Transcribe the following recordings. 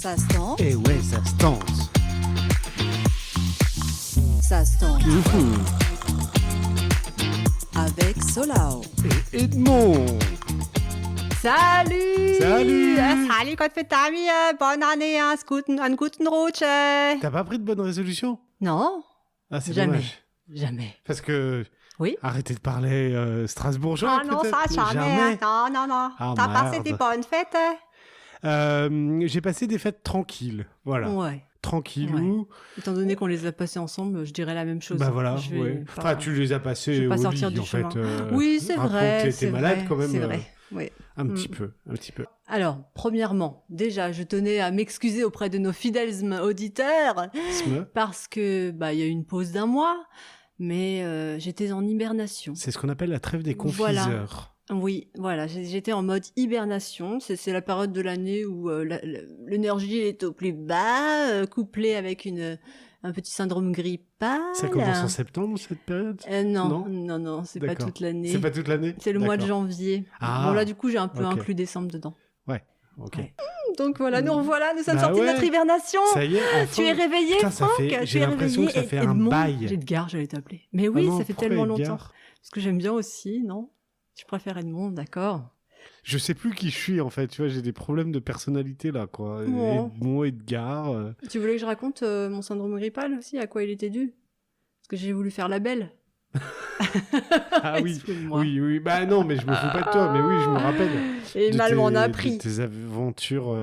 Ça se tend. Et ouais, ça se tente. Ça se tend. Mhm. Avec Solao. Et Edmond. Salut. Salut. Salut, Gott für Tami. Bonne année, einen guten Rutsch. T'as pas pris de bonne résolution? Non, Ah, c'est jamais. dommage. Jamais. Parce que... Oui. Arrêtez de parler strasbourgeois, Ah non, peut-être. ça, jamais. Non. Ah, T'as passé merde. des bonnes fêtes? J'ai passé des fêtes tranquilles. Voilà. Ouais. Tranquillou. Étant donné qu'on les a passées ensemble, je dirais la même chose. Bah voilà, Je vais ouais. pas- Enfin, tu les as passés je vais pas au sortir lit, du en fait. chemin. Oui, c'est raconte vrai. que c'est t'étais malade, vrai, quand même. C'est vrai. Oui. Un petit peu. Alors, premièrement, déjà, je tenais à m'excuser auprès de nos fidèles auditeurs parce que il y a eu une pause d'1 mois, mais j'étais en hibernation. C'est ce qu'on appelle la trêve des Voilà. confiseurs. Oui, voilà, j'étais en mode hibernation. C'est la période de l'année où l'énergie est au plus bas, couplée avec un petit syndrome grippal. Ça commence en septembre, cette période? Non, c'est pas D'accord. toute l'année. C'est pas toute l'année? C'est le mois de D'accord. janvier. Ah. Bon, là, du coup, j'ai un peu Ok. inclus décembre dedans. Ok. Ouais. Donc voilà, nous sommes Bah sortis de ouais. notre hibernation. Ça y est, enfin. Tu es réveillé, Putain, ça Franck? fait- Tu j'ai es l'impression réveillé, que ça fait un Edmond. bail. Edgar, j'allais t'appeler. Mais oui, Ah non, ça fait pourquoi tellement Edgar? longtemps. Parce que j'aime bien aussi, non? Tu préfères Edmond, d'accord. Je sais plus qui je suis, en fait. Tu vois, j'ai des problèmes de personnalité, là, quoi. Oh. Edmond, Edgar... Tu voulais que je raconte mon syndrome grippal aussi, à quoi il était dû? Parce que j'ai voulu faire la belle. Ah oui, Excuse-moi. oui. Bah non, mais je me fous pas de toi. Mais oui, je me rappelle. Et de mal tes- m'en a de pris. tes aventures...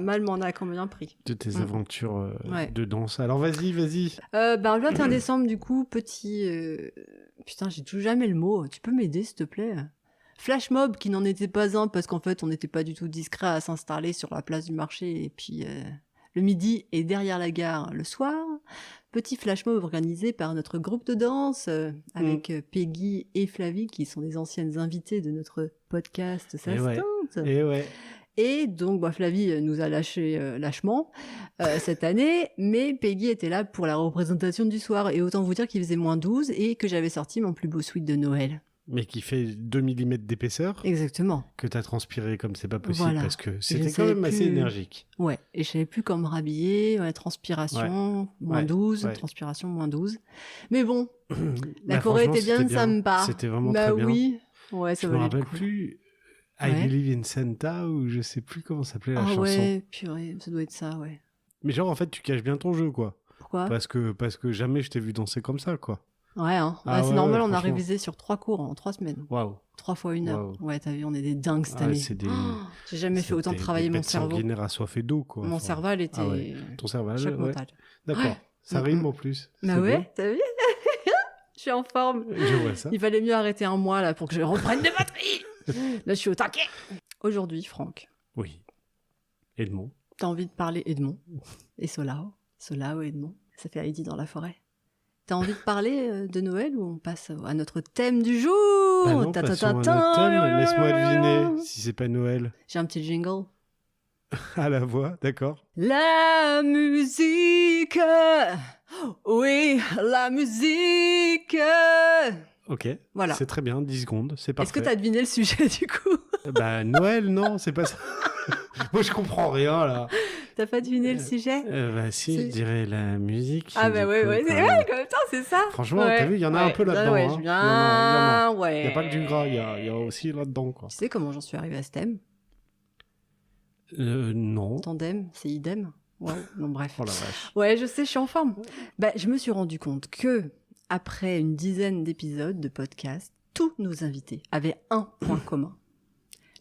Mal m'en a combien pris. De tes Mm. aventures Ouais. de danse. Alors, vas-y. Le 21 décembre, du coup, petit... Putain, j'ai toujours jamais le mot. Tu peux m'aider, s'il te plaît? Flash mob, qui n'en était pas un, parce qu'en fait, on n'était pas du tout discret à s'installer sur la place du marché, et puis le midi et derrière la gare le soir. Petit flash mob organisé par notre groupe de danse, avec Peggy et Flavie, qui sont des anciennes invitées de notre podcast Ça Et se ouais. tente. Et ouais. Et donc, Flavie nous a lâché lâchement cette année, mais Peggy était là pour la représentation du soir. Et autant vous dire qu'il faisait -12 et que j'avais sorti mon plus beau sweat de Noël. Mais qui fait 2 mm d'épaisseur, Exactement. que t'as transpiré comme c'est pas possible, Voilà. parce que Je c'était quand savais même assez plus. énergique. Ouais, et je savais plus comment me rhabiller, transpiration, -12, ouais. transpiration, -12. Mais bon, la Bah, Corée franchement, était bien c'était sympa. C'était vraiment Bah très bien. oui, ouais, ça Je me valait rappelle le coup. plus... I Ouais. Believe in Santa, ou je sais plus comment s'appelait la Ah chanson. ouais, purée, ça doit être ça, ouais. Mais genre, en fait, tu caches bien ton jeu, quoi. Pourquoi? Parce que jamais je t'ai vu danser comme ça, quoi. Ouais, hein. Ah C'est ouais, normal, ouais, on a franchement. révisé sur 3 cours en 3 semaines. Waouh. 3 fois 1 heure. Waouh. Ouais, t'as vu, on est des dingues cette Ah, année. c'est des... J'ai jamais fait autant des travailler mon bêtes cerveau. sanguinaires assoiffées d'eau, quoi. Mon Enfin, cerveau était ah ouais. Ton cerveau, choc ouais. mental. D'accord. Ouais. Ça Mm, rime mm. en plus. Bah C'est ouais, beau. t'as vu? Je suis en forme. Je vois ça. Il fallait mieux arrêter 1 mois là pour que je reprenne des batteries. Là, je suis au taquet. Aujourd'hui, Franck, Oui. Edmond. t'as envie de parler Edmond et Solao. Solao et Edmond. Ça fait Heidi dans la forêt. T'as envie de parler de Noël ou on passe à notre thème du jour? Ah non, passons à notre thème. Laisse-moi deviner si c'est pas Noël. J'ai un petit jingle. À la voix, d'accord. La musique. Oui, la musique. Ok. Voilà. C'est très bien, 10 secondes, c'est parfait. Est-ce que t'as deviné le sujet du coup? Bah, Noël, non, c'est pas ça. Moi, je comprends rien, là. T'as pas deviné le sujet? Bah, si, C'est- je dirais la musique. Ah bah du ouais, coup, ouais, quand c'est même. vrai, comme ça, c'est ça. Franchement, t'as vu, il y en a un peu là-dedans. Ouais, hein. je Il y en a. ouais. Il n'y a pas que du gras, il y a aussi là-dedans, quoi. Tu sais comment j'en suis arrivée à ce thème? Non. Tandem, c'est idem. Ouais, non, bref. Oh la vache. Ouais, je sais, je suis en forme. Bah, je me suis rendu compte que, après une dizaine d'épisodes de podcast, tous nos invités avaient un point commun.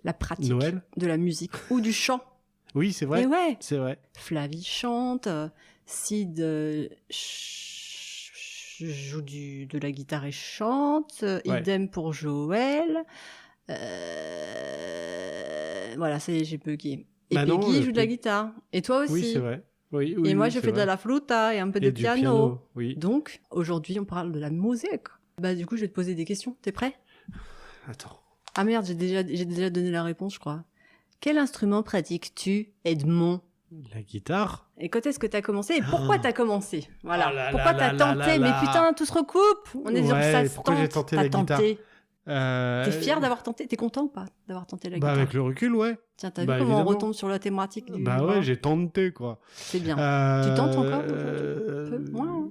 La pratique Noël de la musique ou du chant. Oui, c'est vrai. Et ouais, C'est vrai. Flavie chante, Sid joue de la guitare et chante, Ouais. idem pour Joël. Voilà, ça y est, j'ai bugué. Et Bah non, Peggy joue de la Peg- guitare. Et toi aussi. Oui, c'est vrai. Oui, Et moi, oui, je c'est fais de vrai. la flûta et un peu Et de du piano. Oui. Donc, aujourd'hui, on parle de la musique. Bah, du coup, je vais te poser des questions. T'es prêt? Attends. Ah merde, j'ai déjà donné la réponse, je crois. Quel instrument pratiques-tu, Edmond? La guitare. Et quand est-ce que t'as commencé? Et pourquoi t'as commencé? Voilà. Oh là Pourquoi là t'as là tenté? là Mais là. putain, tout se recoupe. On est sur Ouais, ça se pourquoi j'ai tente. tenté la T'as guitare? tenté. T'es fier d'avoir tenté? T'es content ou pas d'avoir tenté la Bah, guitare? avec le recul, ouais. Tiens, t'as vu Bah, comment évidemment. on retombe sur la thématique du Bah bras? ouais, j'ai tenté, quoi. C'est bien. Tu tentes encore aujourd'hui? Peu? Moins, hein?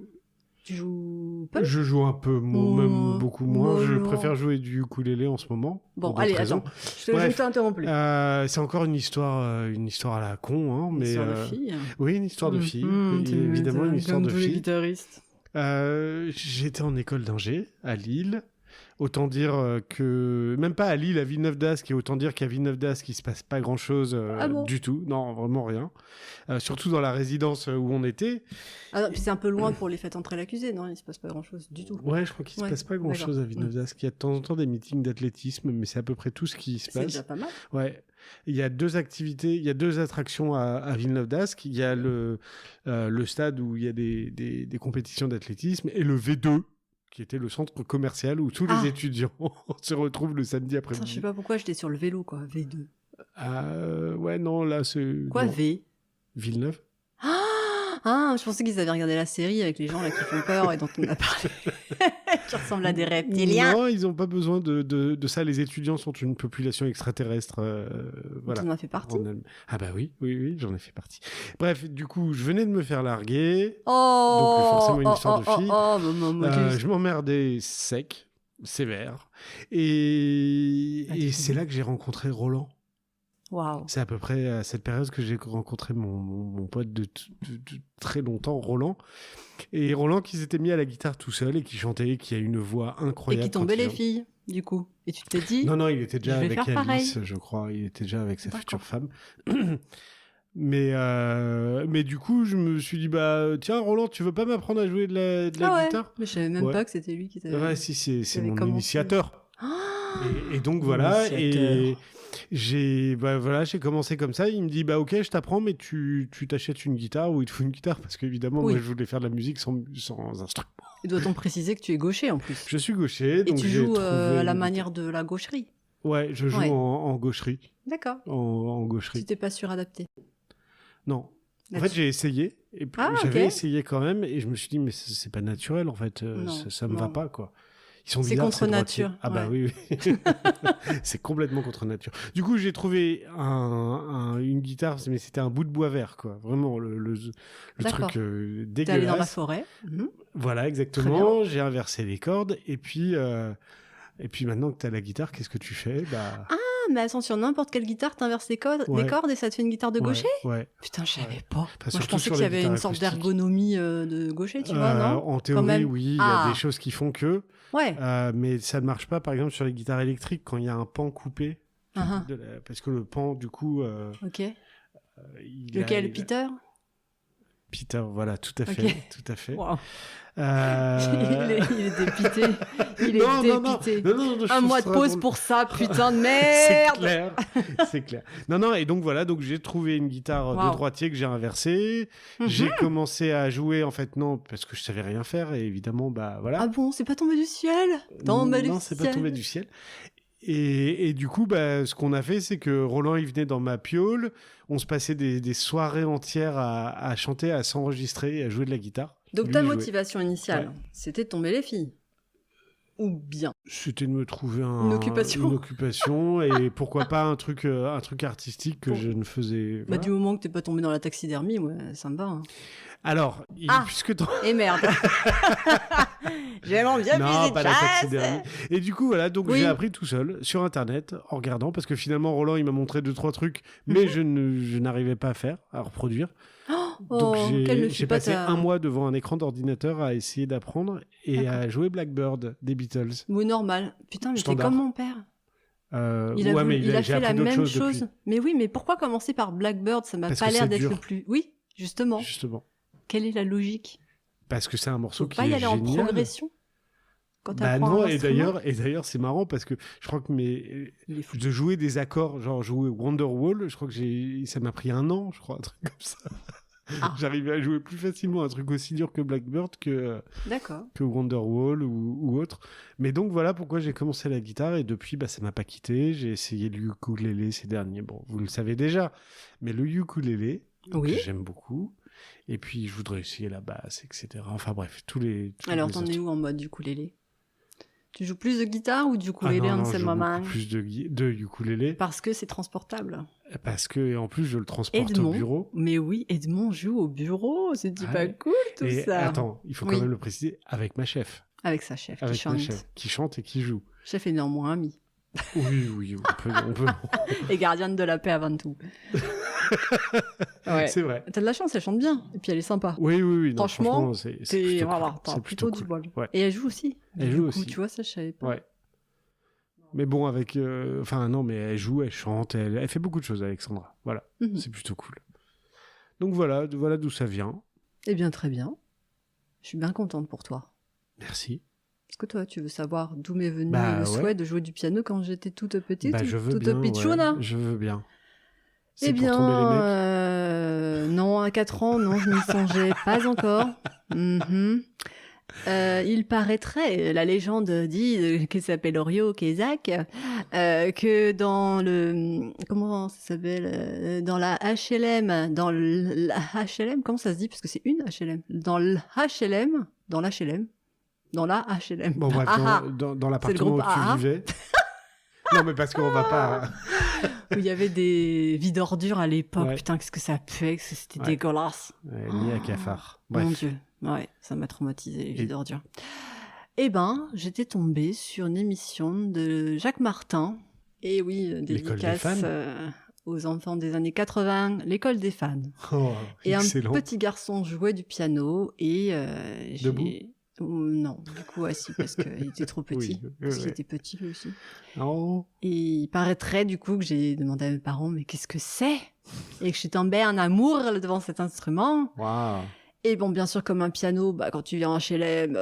Tu joues peu? Je joue un peu, même beaucoup moins. Je Mollo. préfère jouer du ukulélé en ce moment. Bon, pour allez, d'autres raisons. attends. Je Bref. t'ai interrompu. C'est encore une histoire à la con, hein, Une mais histoire de fille. oui, une histoire de fille, évidemment une histoire de fille. guitariste. J'étais en école d'ingé à Lille. Autant dire que même pas à Lille, à Villeneuve-d'Ascq, et autant dire qu'à Villeneuve-d'Ascq, il se passe pas grand-chose Ah bon? du tout. Non, vraiment rien. Surtout dans la résidence où on était. Ah non, puis c'est un peu loin pour les fêtes entrer l'accusé, non? Il se passe pas grand-chose du tout. Ouais, je crois qu'il se passe pas grand-chose à Villeneuve-d'Ascq. Il y a de temps en temps des meetings d'athlétisme, mais c'est à peu près tout ce qui se C'est passe. déjà pas mal. Ouais. Il y a deux attractions à Villeneuve-d'Ascq. Il y a le stade où il y a des compétitions d'athlétisme et le V2, qui était le centre commercial où tous les étudiants se retrouvent le samedi après-midi. Je sais pas pourquoi j'étais sur le vélo, quoi. V2. Ouais, non, là, c'est... Quoi, non. V? Villeneuve. Ah, je pensais qu'ils avaient regardé la série avec les gens là qui font peur et dont on a parlé. Qui ressemblent à des reptiliens. Non, ils n'ont pas besoin de ça. Les étudiants sont une population extraterrestre. Voilà. Tu en as fait partie? Ah bah oui, j'en ai fait partie. Bref, du coup, je venais de me faire larguer. Oh, donc forcément une histoire de fille. Oh, je m'emmerdais sec, sévère. Et c'est là que j'ai rencontré Roland. Waouh. C'est à peu près à cette période que j'ai rencontré mon pote de très longtemps, Roland. Et Roland qui s'était mis à la guitare tout seul et qui chantait, qui a une voix incroyable. Et qui tombait les filles, du coup. Et tu t'es dit... Non, il était déjà avec Alice, pareil. je crois. Il était déjà avec sa future femme. Mais du coup, je me suis dit, bah, tiens, Roland, tu veux pas m'apprendre à jouer de la guitare? Mais je savais même pas que c'était lui qui t'avait... Ouais, si, c'est mon commencé. Initiateur. Et donc, voilà. Et j'ai commencé comme ça. Il me dit, bah, ok, je t'apprends, mais tu t'achètes une guitare ou il te faut une guitare parce qu'évidemment, moi, je voulais faire de la musique sans instrument. Et doit-on préciser que tu es gaucher en plus? Je suis gaucher. Et donc tu joues à la manière de la gaucherie? Ouais, je joue en gaucherie. D'accord. En gaucherie. Tu t'es pas suradapté? Non. En fait, j'ai essayé. Et puis, j'avais essayé quand même. Et je me suis dit, mais c'est pas naturel, en fait. Ça me va pas, quoi. Ils sont bizarres, contre nature. Ah bah oui. C'est complètement contre nature. Du coup, j'ai trouvé une guitare, mais c'était un bout de bois vert, quoi. Vraiment, le truc dégueulasse. T'es allé dans la forêt. Voilà, exactement. J'ai inversé les cordes. Et puis maintenant que t'as la guitare, qu'est-ce que tu fais? Mais attends, sur n'importe quelle guitare, t'inverses les cordes et ça te fait une guitare de gaucher? Ouais. Putain, je savais pas. Moi, je pensais qu'il y avait une sorte d'ergonomie de gaucher, tu vois, non? En théorie, oui, il y a des choses qui font que... Ouais. Mais ça ne marche pas, par exemple, sur les guitares électriques, quand il y a un pan coupé. Parce que le pan, du coup... Ok. Lequel, Peter? Peter, voilà, tout à fait. Tout à fait. Wow. Il est dépité. Il est dépité. Non, un mois de pause pour ça, putain de merde. C'est clair. Non, et donc voilà, donc j'ai trouvé une guitare de droitier que j'ai inversée. J'ai commencé à jouer, en fait, non, parce que je savais rien faire, et évidemment, bah voilà. Ah bon, c'est pas tombé du ciel? Non, c'est pas tombé du ciel. Et du coup, ce qu'on a fait, c'est que Roland, il venait dans ma piole. On se passait des soirées entières à chanter, à s'enregistrer et à jouer de la guitare. Donc ta motivation initiale, c'était de tomber les filles? Ou bien? C'était de me trouver une occupation et pourquoi pas un truc artistique que je ne faisais... Voilà. Du moment que t'es pas tombé dans la taxidermie, ça me va. Hein. Alors, puisque... Et merde. J'aimerais bien non, pas la taxidermie. Et du coup, voilà, donc j'ai appris tout seul, sur Internet, en regardant, parce que finalement, Roland, il m'a montré 2-3 trucs, mais je n'arrivais pas à reproduire. Donc j'ai passé un mois devant un écran d'ordinateur à essayer d'apprendre et à jouer Blackbird des Beatles. Oui, normal. Putain, mais t'es comme mon père. Il a fait la même chose. Depuis. Mais oui, mais pourquoi commencer par Blackbird? Ça m'a pas l'air d'être le plus... Oui, justement. Quelle est la logique? Parce que c'est un morceau qui est génial. Faut pas y aller en progression quand t'apprends un instrument. Et d'ailleurs, c'est marrant parce que je crois que de jouer des accords, genre jouer Wonderwall, je crois que ça m'a pris 1 an, je crois, un truc comme ça. J'arrivais à jouer plus facilement un truc aussi dur que Blackbird que Wonderwall ou autre. Mais donc voilà pourquoi j'ai commencé la guitare et depuis ça m'a pas quitté. J'ai essayé le ukulélé ces derniers. Bon, vous le savez déjà, mais le ukulélé que j'aime beaucoup. Et puis je voudrais essayer la basse, etc. Enfin bref, tous les. Alors t'en es où en mode ukulélé? Tu joues plus de guitare ou du ukulélé en ce moment? Plus de ukulélé. Parce que c'est transportable. Parce que en plus je le transporte au bureau. Mais oui, Edmond joue au bureau, c'est pas cool tout ça. Attends, il faut quand même le préciser, avec ma chef. Avec sa chef avec ma chef qui chante et qui joue. Chef est néanmoins ami. Oui, on peut. Et gardienne de la paix avant tout. Ouais. C'est vrai. T'as de la chance, elle chante bien. Et puis elle est sympa. Oui. Non, franchement, c'est plutôt voilà, cool. t'as plutôt du bol. Ouais. Et elle joue aussi. Elle joue aussi. Tu vois, ça, je savais pas. Ouais. Mais bon, avec... mais elle joue, elle chante, elle fait beaucoup de choses, Alexandra. Voilà, c'est plutôt cool. Donc voilà d'où ça vient. Eh bien, très bien. Je suis bien contente pour toi. Merci. Est-ce que toi, tu veux savoir d'où m'est venu le souhait de jouer du piano quand j'étais toute petite? Je veux bien, je veux bien. Eh bien, pour tomber les mecs non, à 4 ans, non, je n'y songeais pas encore. Il paraîtrait, la légende dit, qui s'appelle Orio Kezak, que dans le... Comment ça s'appelle? Dans la HLM, comment ça se dit? Parce que c'est une HLM. Dans l'HLM. Bon, bref, dans l'appartement où tu vivais. Non, mais parce qu'on va pas... Où il y avait des vies d'ordures à l'époque. Ouais. Putain, qu'est-ce que ça puait, que c'était dégueulasse. Ni à cafard. Bref. Mon Dieu. Ouais, ça m'a traumatisé, les vies d'ordures. Eh ben, j'étais tombée sur une émission de Jacques Martin. Et oui, dédicace aux enfants des années 80, l'école des fans. Oh, et excellent. Un petit garçon jouait du piano et Debout? Non, du coup, assis, parce qu'il était trop petit. Parce qu'il était petit, lui aussi. Oh. Et il paraîtrait, du coup, que j'ai demandé à mes parents, mais qu'est-ce que c'est? Et que je suis tombée en amour devant cet instrument. Waouh. Et bon, bien sûr, comme un piano, quand tu viens en HLM,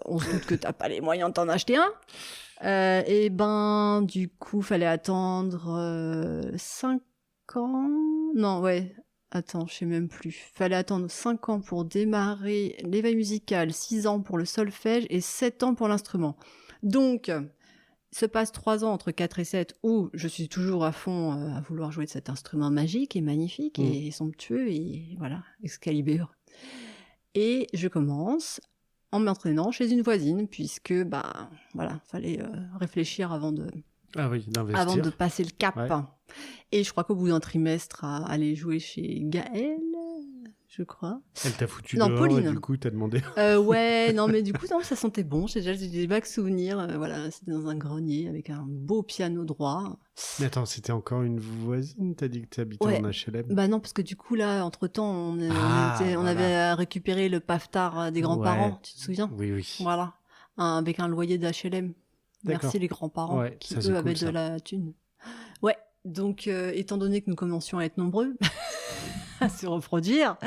on se doute que t'as pas les moyens de t'en acheter un. Et du coup, fallait attendre 5 ans. Non, ouais. Attends, je sais même plus. Fallait attendre 5 ans pour démarrer l'éveil musical, 6 ans pour le solfège et 7 ans pour l'instrument. Donc, il se passe 3 ans entre 4 et 7 où je suis toujours à fond à vouloir jouer de cet instrument magique et magnifique et somptueux et voilà, Excalibur. Et je commence en m'entraînant chez une voisine puisque, fallait réfléchir avant de passer le cap. Ouais. Et je crois qu'au bout d'un trimestre à aller jouer chez Gaëlle, je crois. Elle t'a foutu dehors Pauline. Et du coup t'as demandé. Ouais, non mais du coup ça sentait bon. J'ai des vagues souvenirs. C'était dans un grenier avec un beau piano droit. Mais attends, c'était encore une voisine? T'as dit que t'habitais en HLM? Bah non, parce que du coup là, entre temps, on avait récupéré le paftard des grands-parents. Tu te souviens? Oui. Voilà, avec un loyer d'HLM. Merci les grands-parents qui eux avaient de la thune. Ouais. Donc, étant donné que nous commencions à être nombreux à se reproduire,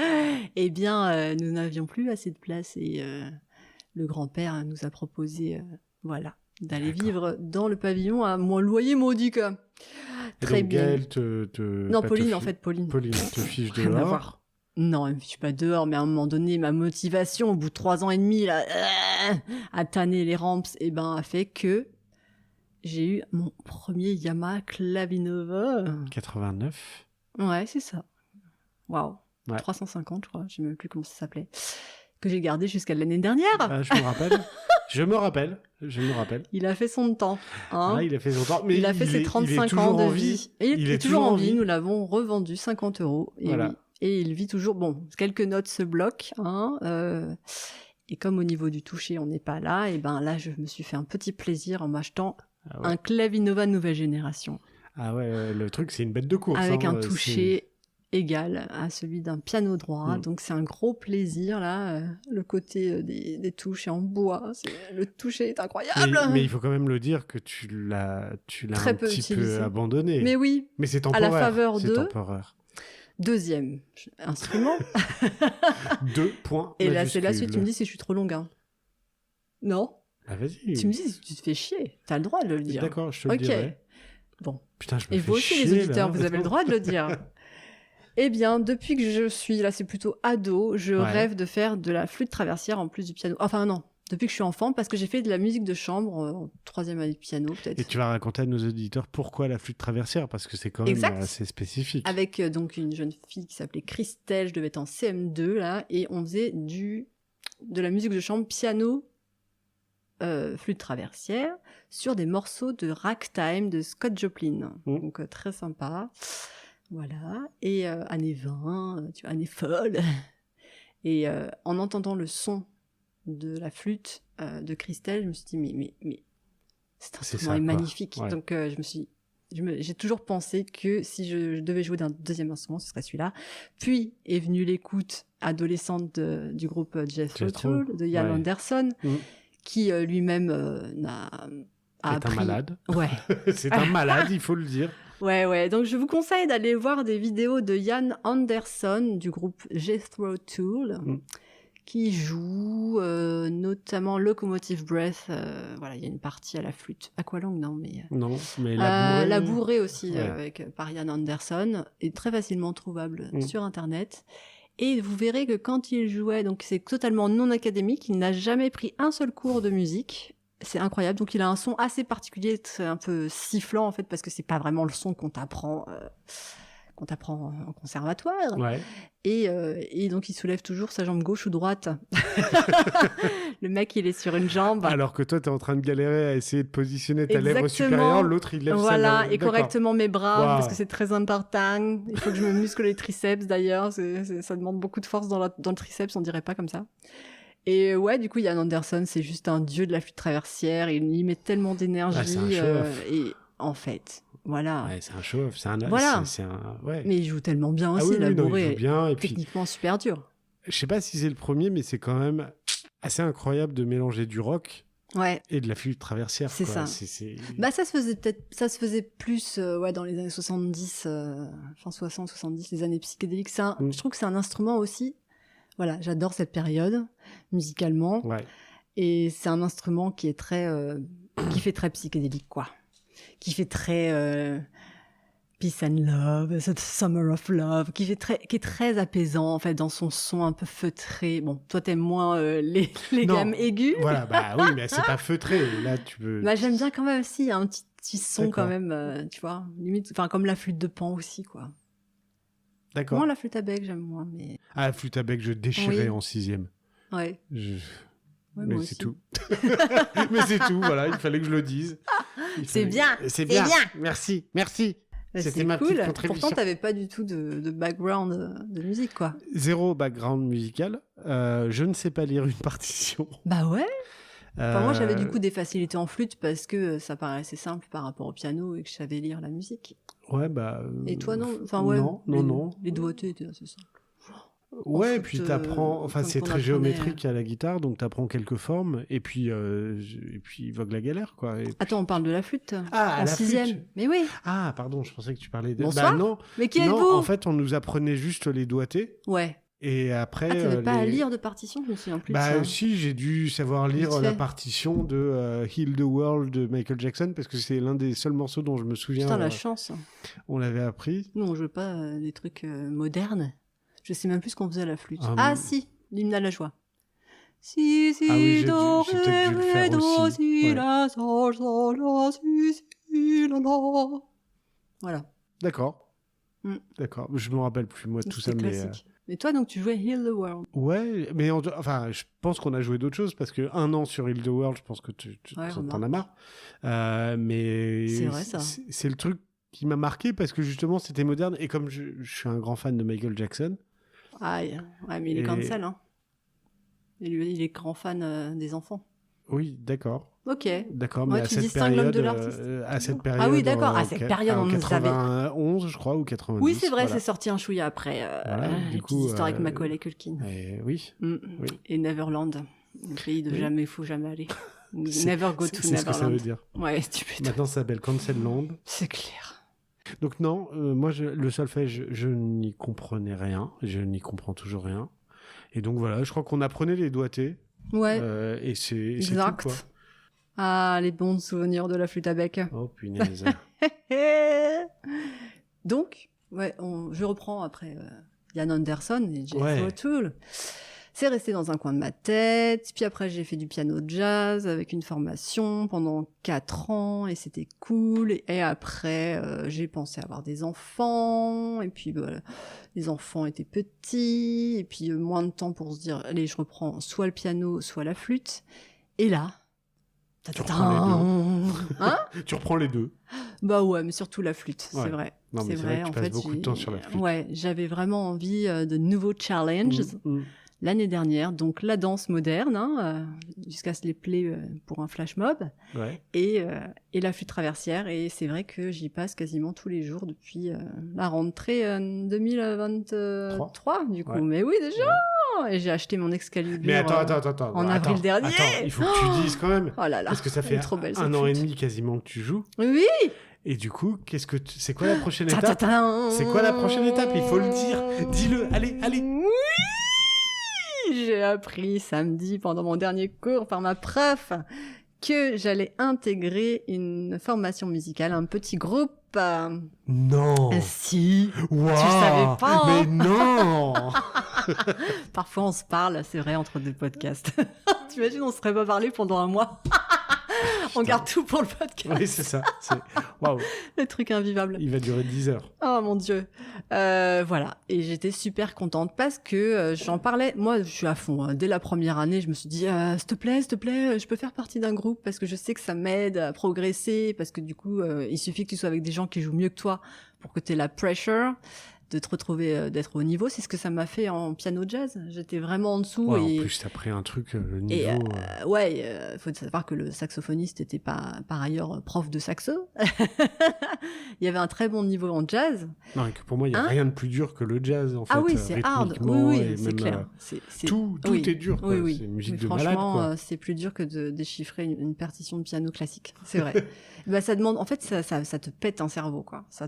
eh bien, nous n'avions plus assez de place et le grand-père nous a proposé, d'aller vivre dans le pavillon à mon loyer modique. Très bien. Gaëlle Non, Pauline, en fait, Pauline. Pauline te fiche dehors. Non, elle me fiche pas dehors, mais à un moment donné, ma motivation, au bout de 3 ans et demi, là, à tanner les ramps, a fait que j'ai eu mon premier Yamaha Clavinova. 89. Ouais, c'est ça. Waouh. Ouais. 350, je crois. Je sais même plus comment ça s'appelait. Que j'ai gardé jusqu'à l'année dernière. Je me rappelle. Je me rappelle. Il a fait son temps. Il a fait son temps. Mais il a fait ses 35 ans de vie. Et il est toujours en vie. Nous l'avons revendu 50 €. Et, voilà. Et il vit toujours. Bon, quelques notes se bloquent. Et comme au niveau du toucher, on n'est pas là, et là, je me suis fait un petit plaisir en m'achetant un Clavinova nouvelle génération. Ah ouais, le truc, c'est une bête de course. Avec un toucher égal à celui d'un piano droit. Donc, c'est un gros plaisir, là. Le côté des touches est en bois. Le toucher est incroyable. Mais il faut quand même le dire que tu l'as un petit peu abandonné. Mais oui. Mais c'est temporaire. À la faveur de... temporaire. Deuxième instrument. 2 points. Et là, c'est la suite. Tu me dis si je suis trop longue. Non? Ah, vas-y. Tu me dis si tu te fais chier. T'as le droit de le dire. D'accord, je te le dirai. Bon. Putain, je me fais chier. Et vous aussi, les auditeurs, là. Vous avez le droit de le dire. Eh bien, depuis que je suis, là, c'est plutôt ado, je rêve de faire de la flûte traversière en plus du piano. Enfin, non. Depuis que je suis enfant, parce que j'ai fait de la musique de chambre en 3e année de piano, peut-être. Et tu vas raconter à nos auditeurs pourquoi la flûte traversière, parce que c'est quand même assez spécifique. Avec donc une jeune fille qui s'appelait Christelle, je devais être en CM2, là, et on faisait de la musique de chambre piano flûte traversière sur des morceaux de ragtime de Scott Joplin. Donc très sympa. Voilà. Et années 20, tu vois, années folles. Et en entendant le son de la flûte de Christelle, je me suis dit mais cet instrument est magnifique. Ouais. Donc j'ai toujours pensé que si je devais jouer d'un deuxième instrument, ce serait celui-là. Puis est venue l'écoute adolescente du groupe Jethro Tull, de Ian Anderson, qui lui-même a appris... un malade. Ouais. C'est un malade, il faut le dire. Ouais. Donc, je vous conseille d'aller voir des vidéos de Ian Anderson du groupe Jethro Tull, qui joue notamment Locomotive Breath. Voilà, il y a une partie à la flûte. Aqualung, non, mais... Non, mais la bourrée aussi, par Ian Anderson, est très facilement trouvable sur Internet. Et vous verrez que quand il jouait, donc c'est totalement non académique, il n'a jamais pris un seul cours de musique. C'est incroyable. Donc il a un son assez particulier, un peu sifflant en fait, parce que c'est pas vraiment le son qu'on t'apprend en conservatoire. Ouais. Et donc il soulève toujours sa jambe gauche ou droite. Le mec, il est sur une jambe. Alors que toi, t'es en train de galérer à essayer de positionner ta lèvre supérieure, l'autre, il lève sa lèvre. Et correctement mes bras, parce que c'est très important. Il faut que je me muscle les triceps, d'ailleurs. Ça demande beaucoup de force dans le triceps, on dirait pas comme ça. Et ouais, du coup, Ian Anderson, c'est juste un dieu de la flûte traversière. Il y met tellement d'énergie. C'est un show-off. Et en fait... Voilà. Ouais, c'est un show-off. Mais il joue tellement bien aussi, la bourrée. Et techniquement super dur. Je sais pas si c'est le premier, mais c'est quand même assez incroyable de mélanger du rock et de la flûte traversière. C'est ça. Bah, ça se faisait plus dans les années 70, fin 60, 70, les années psychédéliques. Je trouve que c'est un instrument aussi. Voilà, j'adore cette période, musicalement. Ouais. Et c'est un instrument qui est qui fait très psychédélique, quoi. Qui fait très Peace and Love, Summer of Love, qui est très apaisant en fait dans son son un peu feutré. Bon, toi t'aimes moins les gammes aiguës. Voilà, bah oui, mais c'est pas feutré. Là, tu peux. Bah j'aime bien quand même aussi, il y a un petit son quand même, tu vois, limite, enfin comme la flûte de Pan aussi, quoi. D'accord. Moi la flûte à bec j'aime moins, mais. Ah, la flûte à bec, je déchirais en 6e. Ouais. Ouais, mais c'est tout. Mais c'est tout, voilà, il fallait que je le dise. C'est bien. Merci. C'était ma petite contribution. Pourtant, t'avais pas du tout de background de musique, quoi. Zéro background musical. Je ne sais pas lire une partition. Bah ouais. Moi, j'avais du coup des facilités en flûte parce que ça paraissait simple par rapport au piano et que je savais lire la musique. Ouais, bah... Et toi, non? Enfin, non. Les doigtés étaient assez simples. Ouais, puis t'apprends... Enfin, c'est très géométrique à la guitare, donc t'apprends quelques formes, et puis vogue la galère, quoi. Attends, on parle de la flûte. Ah, en la 6e. Flûte. Mais oui. Ah, pardon, je pensais que tu parlais de... Bonsoir. Bah non. Mais qui êtes-vous? En fait, on nous apprenait juste les doigtés. Ouais. Et après... t'avais pas à lire de partition, je me souviens plus. Bah si, j'ai dû savoir lire la partition de Heal the World de Michael Jackson, parce que c'est l'un des seuls morceaux dont je me souviens. Putain, la chance. On l'avait appris. Nous, on jouait pas des trucs modernes. Je sais même plus ce qu'on faisait à la flûte. Si, l'hymne à la joie. Si, ah oui, j'ai peut-être dû le faire aussi. Ouais. Voilà. D'accord. D'accord. Je me rappelle plus, moi, tout ça. Mais toi, donc, tu jouais Heal the World. Ouais, mais enfin, je pense qu'on a joué d'autres choses, parce que 1 an sur Heal the World, je pense que tu t'en as marre. Mais c'est vrai, ça. C'est le truc qui m'a marqué, parce que justement, c'était moderne, et comme je suis un grand fan de Michael Jackson... Ouais, mais il est cancel, hein. Il est grand fan des enfants. Oui, d'accord. Ok. D'accord, mais à cette période... à cette période... Ah oui, d'accord, à cette période, on nous avait... 91, je crois, ou 90. Oui, c'est vrai, c'est sorti un chouïa après. Du coup, petite histoire avec Macaulay Culkin. Oui. Et Neverland, le pays de jamais, il faut jamais aller. Never go to Neverland. C'est ce que ça veut dire. Ouais, stupide. Maintenant, ça s'appelle Cancel Land. C'est clair. Donc non, moi, le solfège, je n'y comprenais rien. Je n'y comprends toujours rien. Et donc voilà, je crois qu'on apprenait les doigtés. Ouais. Et c'est tout, quoi. Ah, les bons souvenirs de la flûte à bec. Oh, punaise. Donc, je reprends après Ian Anderson et Jethro Tull. C'est resté dans un coin de ma tête. Puis après, j'ai fait du piano jazz avec une formation pendant 4 ans et c'était cool. Et après, j'ai pensé avoir des enfants. Et puis, les enfants étaient petits. Et puis, moins de temps pour se dire, allez, je reprends soit le piano, soit la flûte. Et là, Tu reprends les deux. Hein? Tu reprends les deux. Bah ouais, mais surtout la flûte, Ouais. c'est vrai. Non, mais c'est vrai que tu passes beaucoup de temps sur la flûte. Ouais, j'avais vraiment envie de nouveaux challenges l'année dernière. Donc la danse moderne, jusqu'à se les plaies pour un flash mob, et la flûte traversière. Et c'est vrai que j'y passe quasiment tous les jours depuis la rentrée 2023, du coup. Ouais. Mais oui, déjà. Et j'ai acheté mon Excalibur mais attends, en avril dernier. Attends, il faut que tu dises quand même. Oh là là, parce que ça fait un an et demi quasiment que tu joues. Oui. Et du coup, c'est quoi la prochaine étape? C'est quoi la prochaine étape? Il faut le dire. Dis-le. Allez. Oui. J'ai appris samedi pendant mon dernier cours par ma prof que j'allais intégrer une formation musicale, un petit groupe. Non. Si. Wow. Tu savais pas. Mais non. Parfois on se parle, c'est vrai, entre deux podcasts. T'imagines, on se serait pas parlé pendant un mois. On garde tout pour le podcast. Oui, c'est ça. Waouh. Le truc invivable. Il va durer 10 heures. Oh mon Dieu. Voilà. Et j'étais super contente parce que j'en parlais. Moi, je suis à fond. Dès la première année, je me suis dit, s'il te plaît, je peux faire partie d'un groupe parce que je sais que ça m'aide à progresser. Parce que du coup, il suffit que tu sois avec des gens qui jouent mieux que toi pour que tu aies la pressure de te retrouver, d'être au niveau. C'est ce que ça m'a fait en piano jazz. J'étais vraiment en dessous. Ouais, et... En plus, t'as pris un truc, le niveau... faut savoir que le saxophoniste était pas, par ailleurs, prof de saxo. Il y avait un très bon niveau en jazz. Non, et que pour moi, il n'y a rien de plus dur que le jazz, en fait. Ah oui, c'est hard. Oui, c'est clair. Tout est dur, quoi. Oui. C'est une musique de malade, quoi. Franchement, c'est plus dur que de déchiffrer une partition de piano classique. C'est vrai. Bah, ça demande, en fait, ça te pète un cerveau, quoi. Ça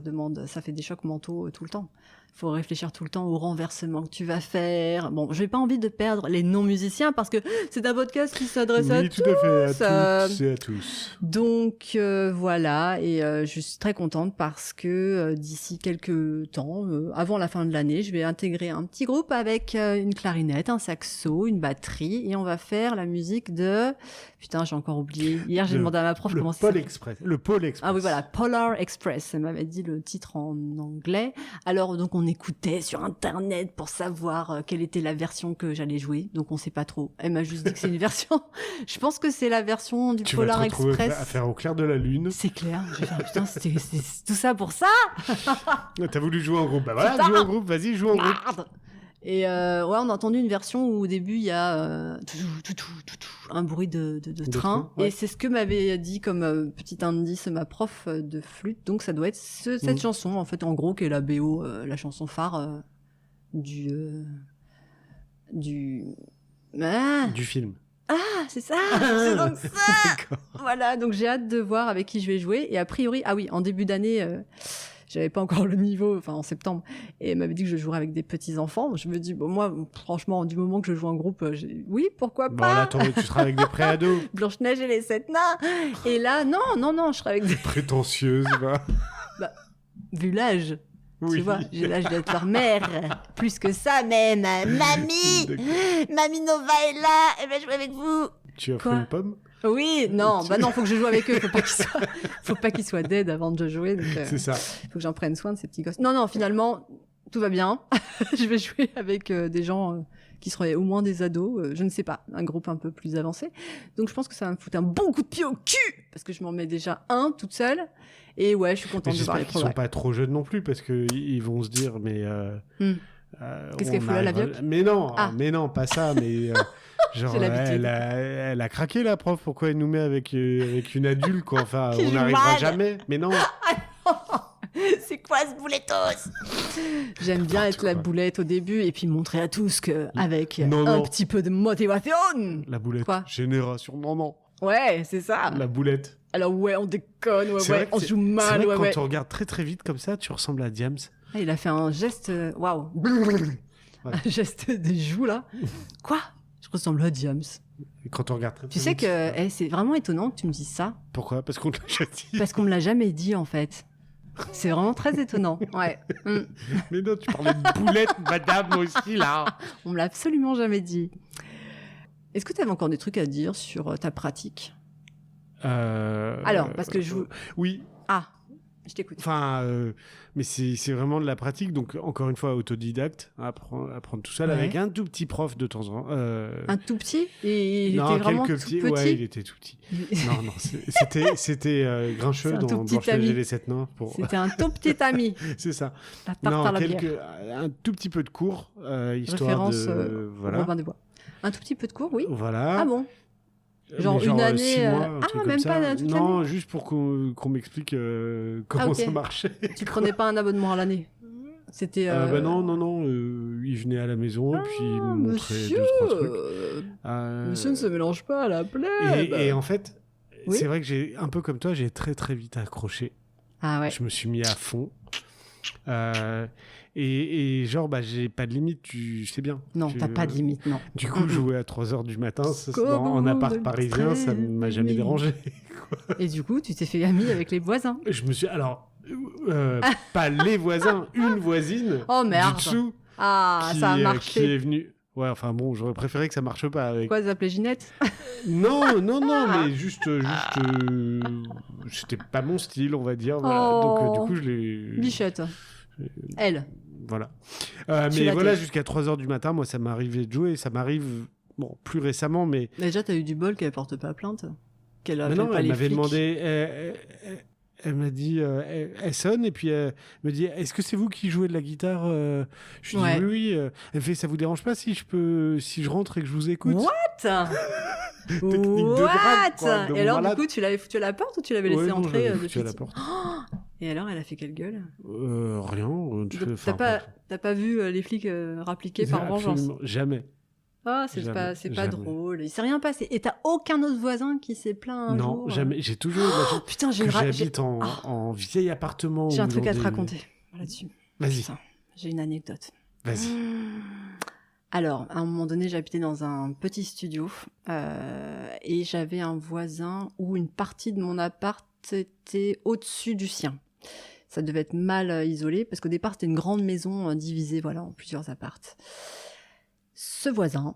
fait des chocs mentaux tout le temps. Faut réfléchir tout le temps au renversement que tu vas faire. Bon, j'ai pas envie de perdre les non-musiciens parce que c'est un podcast qui s'adresse à tous. Oui, tout à fait, à toutes et à tous. Donc, voilà. Et je suis très contente parce que d'ici quelques temps, avant la fin de l'année, je vais intégrer un petit groupe avec une clarinette, un saxo, une batterie et on va faire la musique de... Putain, j'ai encore oublié. Hier, j'ai demandé à ma prof comment ça s'appelle. Le Pôle Express. Ah oui, voilà, Polar Express. Elle m'avait dit le titre en anglais. Alors, donc, on écoutait sur Internet pour savoir quelle était la version que j'allais jouer. Donc, on sait pas trop. Elle m'a juste dit que c'est une version. Je pense que c'est la version du Polar Express. Tu vas te retrouver à faire au clair de la lune. C'est clair. Je vais faire, putain, c'est tout ça pour ça. T'as voulu jouer en groupe. Bah voilà, joue en groupe. Vas-y, joue en groupe. Et on a entendu une version où au début il y a un bruit de train. Ouais. Et c'est ce que m'avait dit comme petit indice ma prof de flûte. Donc ça doit être cette chanson en fait, en gros, qui est la BO, la chanson phare du film. Ah, c'est ça. C'est donc ça. Voilà, donc j'ai hâte de voir avec qui je vais jouer. Et a priori, en début d'année. J'avais pas encore le niveau, en septembre, et elle m'avait dit que je jouerais avec des petits-enfants. Je me dis, bon, moi, franchement, du moment que je joue en groupe, oui, pourquoi pas. Bon, là, tu seras avec des préados. Blanche-Neige et les 7 nains. Et là, non, je serai avec des... Prétentieuse, va. Bah, vu l'âge, oui. Tu vois, j'ai l'âge d'être leur mère. Plus que ça, même. Mamie Nova est là, elle va jouer avec vous. Tu as fait une pomme? Oui, non, faut que je joue avec eux, faut pas qu'ils soient dead avant de jouer. C'est ça. Faut que j'en prenne soin de ces petits gosses. Non, finalement, tout va bien. Je vais jouer avec des gens qui seraient au moins des ados, je ne sais pas, un groupe un peu plus avancé. Donc je pense que ça va me foutre un bon coup de pied au cul, parce que je m'en mets déjà un toute seule. Et ouais, je suis contente de voir les progrès. J'espère qu'ils sont pas trop jeunes non plus, parce qu'ils vont se dire, mais... qu'est-ce qu'elle fout là, la vieille? Mais non, pas ça, mais... Genre, elle a craqué, la prof. Pourquoi elle nous met avec une adulte, quoi? Enfin, on n'arrivera jamais. Mais non. C'est quoi ce boulettos? J'aime bien être la boulette au début et puis montrer à tous qu'avec un petit peu de motivation. La boulette. Quoi? Génération. Non. Ouais, c'est ça. La boulette. Alors ouais, on déconne, on joue mal. C'est vrai que quand on regarde très très vite comme ça, tu ressembles à Diams. Ah, il a fait un geste, waouh. Un geste des joues, là. Quoi? Je ressemble à Diams. Et quand on regarde très, tu sais que c'est vraiment étonnant que tu me dises ça. Pourquoi? Parce qu'on te l'a déjà dit. Parce qu'on me l'a jamais dit, en fait. C'est vraiment très étonnant. Ouais. Mais non, tu parlais de boulette, madame, aussi, là. On me l'a absolument jamais dit. Est-ce que tu avais encore des trucs à dire sur ta pratique? Alors, parce que oui. Ah. Je t'écoute. Enfin, mais c'est vraiment de la pratique. Donc, encore une fois, autodidacte, apprendre tout seul avec un tout petit prof de temps en temps. Un tout petit? Et il non, était vraiment quelques tout petits. petit? Ouais, il était tout petit. non, c'était Grincheux dans Blanche-Neige et les 7 Nains. C'était un tout petit ami. C'est ça. La tarte à la bière. Un tout petit peu de cours, histoire Référence, de... voilà. Robin des Bois. Un tout petit peu de cours, oui. Voilà. Ah bon? Genre une année... 6 mois, même ça. pas toute l'année? Non, juste pour qu'on m'explique comment ça marchait. Tu prenais pas un abonnement à l'année? C'était... Non. Il venait à la maison, puis il me montrait monsieur, 2-3 trucs. Monsieur ne se mélange pas à la plèbe. Et en fait, c'est vrai que j'ai, un peu comme toi, j'ai très très vite accroché. Ah ouais. Je me suis mis à fond. Et genre, j'ai pas de limite, tu sais bien. Non, t'as pas de limite, non. Du coup, jouer à 3h du matin en appart parisien, ça ne m'a jamais dérangé. Et du coup, tu t'es fait ami avec les voisins? Je me suis... Alors, pas les voisins, une voisine du dessous ça a marché. qui est venue... Ouais, enfin bon, j'aurais préféré que ça marche pas. Avec... Quoi, s'appelait Ginette? Non, mais juste c'était pas mon style, on va dire. Voilà. Donc, du coup, je l'ai... Bichette. Elle. Voilà. Mais voilà, jusqu'à 3h du matin, moi, ça m'arrivait de jouer. Ça m'arrive, bon, plus récemment, mais... Déjà, t'as eu du bol qu'elle porte pas plainte. Qu'elle mais non, pas elle les m'avait flics. demandé... Elle m'a dit, elle sonne et puis elle me dit, est-ce que c'est vous qui jouez de la guitare? Je lui dis oui. Elle fait, ça vous dérange pas si je rentre et que je vous écoute? What? Technique de drague, quoi, et alors, du coup, tu l'avais foutu à la porte ou tu l'avais laissé entrer foutu à la porte. Et alors, elle a fait quelle gueule? Rien. T'as pas vu les flics rappliquer par vengeance? Jamais. Ah, c'est pas drôle. Il s'est rien passé. Et t'as aucun autre voisin qui s'est plaint un jour? Non, jamais. J'ai toujours eu la chance. Putain, j'habite en vieil appartement. J'ai un truc à te raconter là-dessus. Vas-y. Putain, j'ai une anecdote. Vas-y. Alors, à un moment donné, j'habitais dans un petit studio et j'avais un voisin où une partie de mon appart était au-dessus du sien. Ça devait être mal isolé parce qu'au départ, c'était une grande maison divisée en plusieurs apparts. Ce voisin,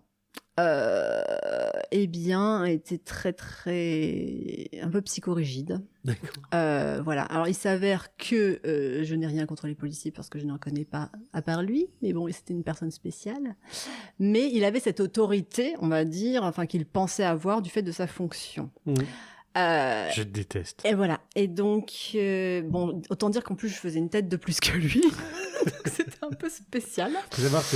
était très très un peu psychorigide. D'accord. Voilà. Alors il s'avère que je n'ai rien contre les policiers parce que je n'en connais pas à part lui, mais bon, c'était une personne spéciale. Mais il avait cette autorité, on va dire, qu'il pensait avoir du fait de sa fonction. Je te déteste. Et voilà. Et donc, autant dire qu'en plus, je faisais une tête de plus que lui. Donc, c'était un peu spécial. Il faut savoir que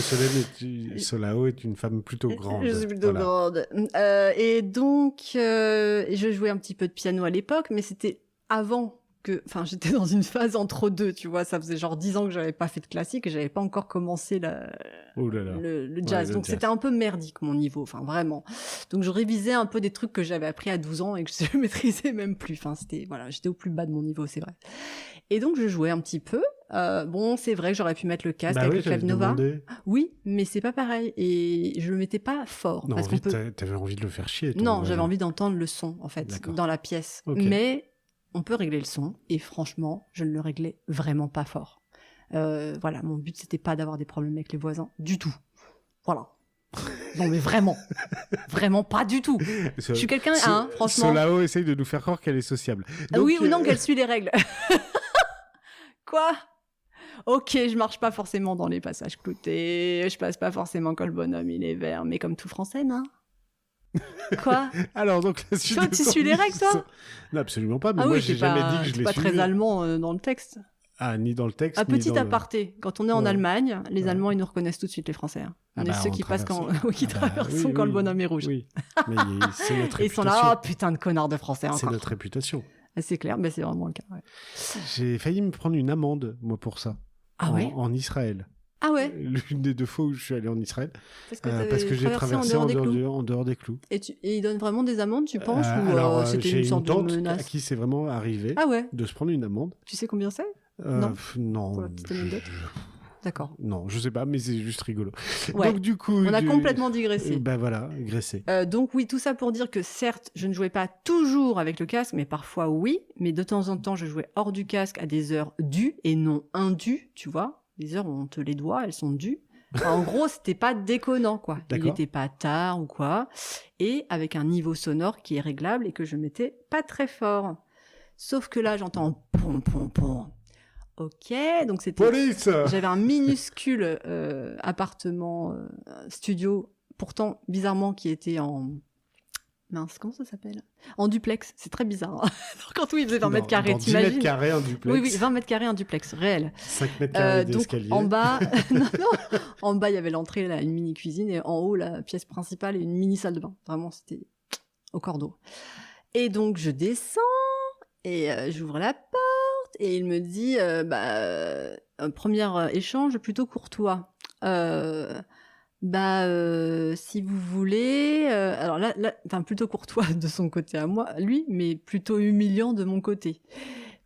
Solao est une femme plutôt grande. Je suis plutôt grande. Et donc, je jouais un petit peu de piano à l'époque, mais c'était avant que... Enfin, j'étais dans une phase entre deux, tu vois. Ça faisait genre 10 ans que j'avais pas fait de classique et j'avais pas encore commencé le jazz. Donc, c'était un peu merdique, mon niveau. Enfin, vraiment. Donc, je révisais un peu des trucs que j'avais appris à 12 ans et que je maîtrisais même plus. Enfin, j'étais au plus bas de mon niveau, c'est vrai. Et donc, je jouais un petit peu. C'est vrai que j'aurais pu mettre le casque avec le Clavinova. Oui, mais c'est pas pareil. Et je le mettais pas fort. Non, t'avais envie de le faire chier. Non, j'avais envie d'entendre le son, en fait, dans la pièce. Okay. Mais on peut régler le son. Et franchement, je ne le réglais vraiment pas fort. Mon but, c'était pas d'avoir des problèmes avec les voisins. Du tout. Voilà. Non, mais vraiment. Vraiment pas du tout. Je suis quelqu'un, franchement. Solao essaye de nous faire croire qu'elle est sociable. Donc, oui ou non, qu'elle suit les règles. Quoi? Ok, je marche pas forcément dans les passages cloutés, je passe pas forcément quand le bonhomme il est vert, mais comme tout français, non? Quoi? Alors donc la suite. Toi, tu suis les règles, toi? Non, absolument pas. Mais moi, j'ai jamais dit que je les pas suivais. Très allemand dans le texte. Ah, ni dans le texte. Un petit aparté. Quand on est en Allemagne, les Allemands ils nous reconnaissent tout de suite les Français. Hein. On est ceux qui passent quand le bonhomme est rouge. Oui. Mais c'est notre réputation. Et ils sont là, oh putain de connard de Français encore. C'est notre réputation. C'est clair, mais c'est vraiment le cas. Ouais. J'ai failli me prendre une amende, moi, pour ça. Ah ouais? En Israël. Ah ouais? L'une des 2 fois où je suis allé en Israël. Parce que j'ai traversé en dehors des clous. Et ils donnent vraiment des amendes, tu penses? Ou c'était une sorte de menace? À qui c'est vraiment arrivé de se prendre une amende. Tu sais combien c'est? Non. Pour la petite anecdote. D'accord. Non, je sais pas, mais c'est juste rigolo. Ouais. Donc du coup, on a complètement digressé. Graissé. Donc oui, tout ça pour dire que certes, je ne jouais pas toujours avec le casque, mais parfois oui. Mais de temps en temps, je jouais hors du casque à des heures dues et non indues, tu vois. Des heures où on te les doit, elles sont dues. En gros, c'était pas déconnant, quoi. Il n'était pas tard ou quoi. Et avec un niveau sonore qui est réglable et que je mettais pas très fort. Sauf que là, j'entends pom, pom, pom. Ok, donc c'était... Police. J'avais un minuscule appartement, studio, pourtant, bizarrement, qui était en... Mince, comment ça s'appelle ? En duplex, c'est très bizarre. Quand oui, il faisait 20 mètres carrés, t'imagines ? 10 mètres carrés, un duplex. Oui, 20 mètres carrés, un duplex, réel. 5 mètres carrés d'escalier. Donc, en bas, non, en bas, il y avait l'entrée, là, une mini-cuisine, et en haut, la pièce principale et une mini-salle de bain. Vraiment, c'était au cordeau. Et donc, je descends, et j'ouvre la porte, et il me dit, un premier échange plutôt courtois. Si vous voulez, alors là, enfin plutôt courtois de son côté à moi, lui, mais plutôt humiliant de mon côté,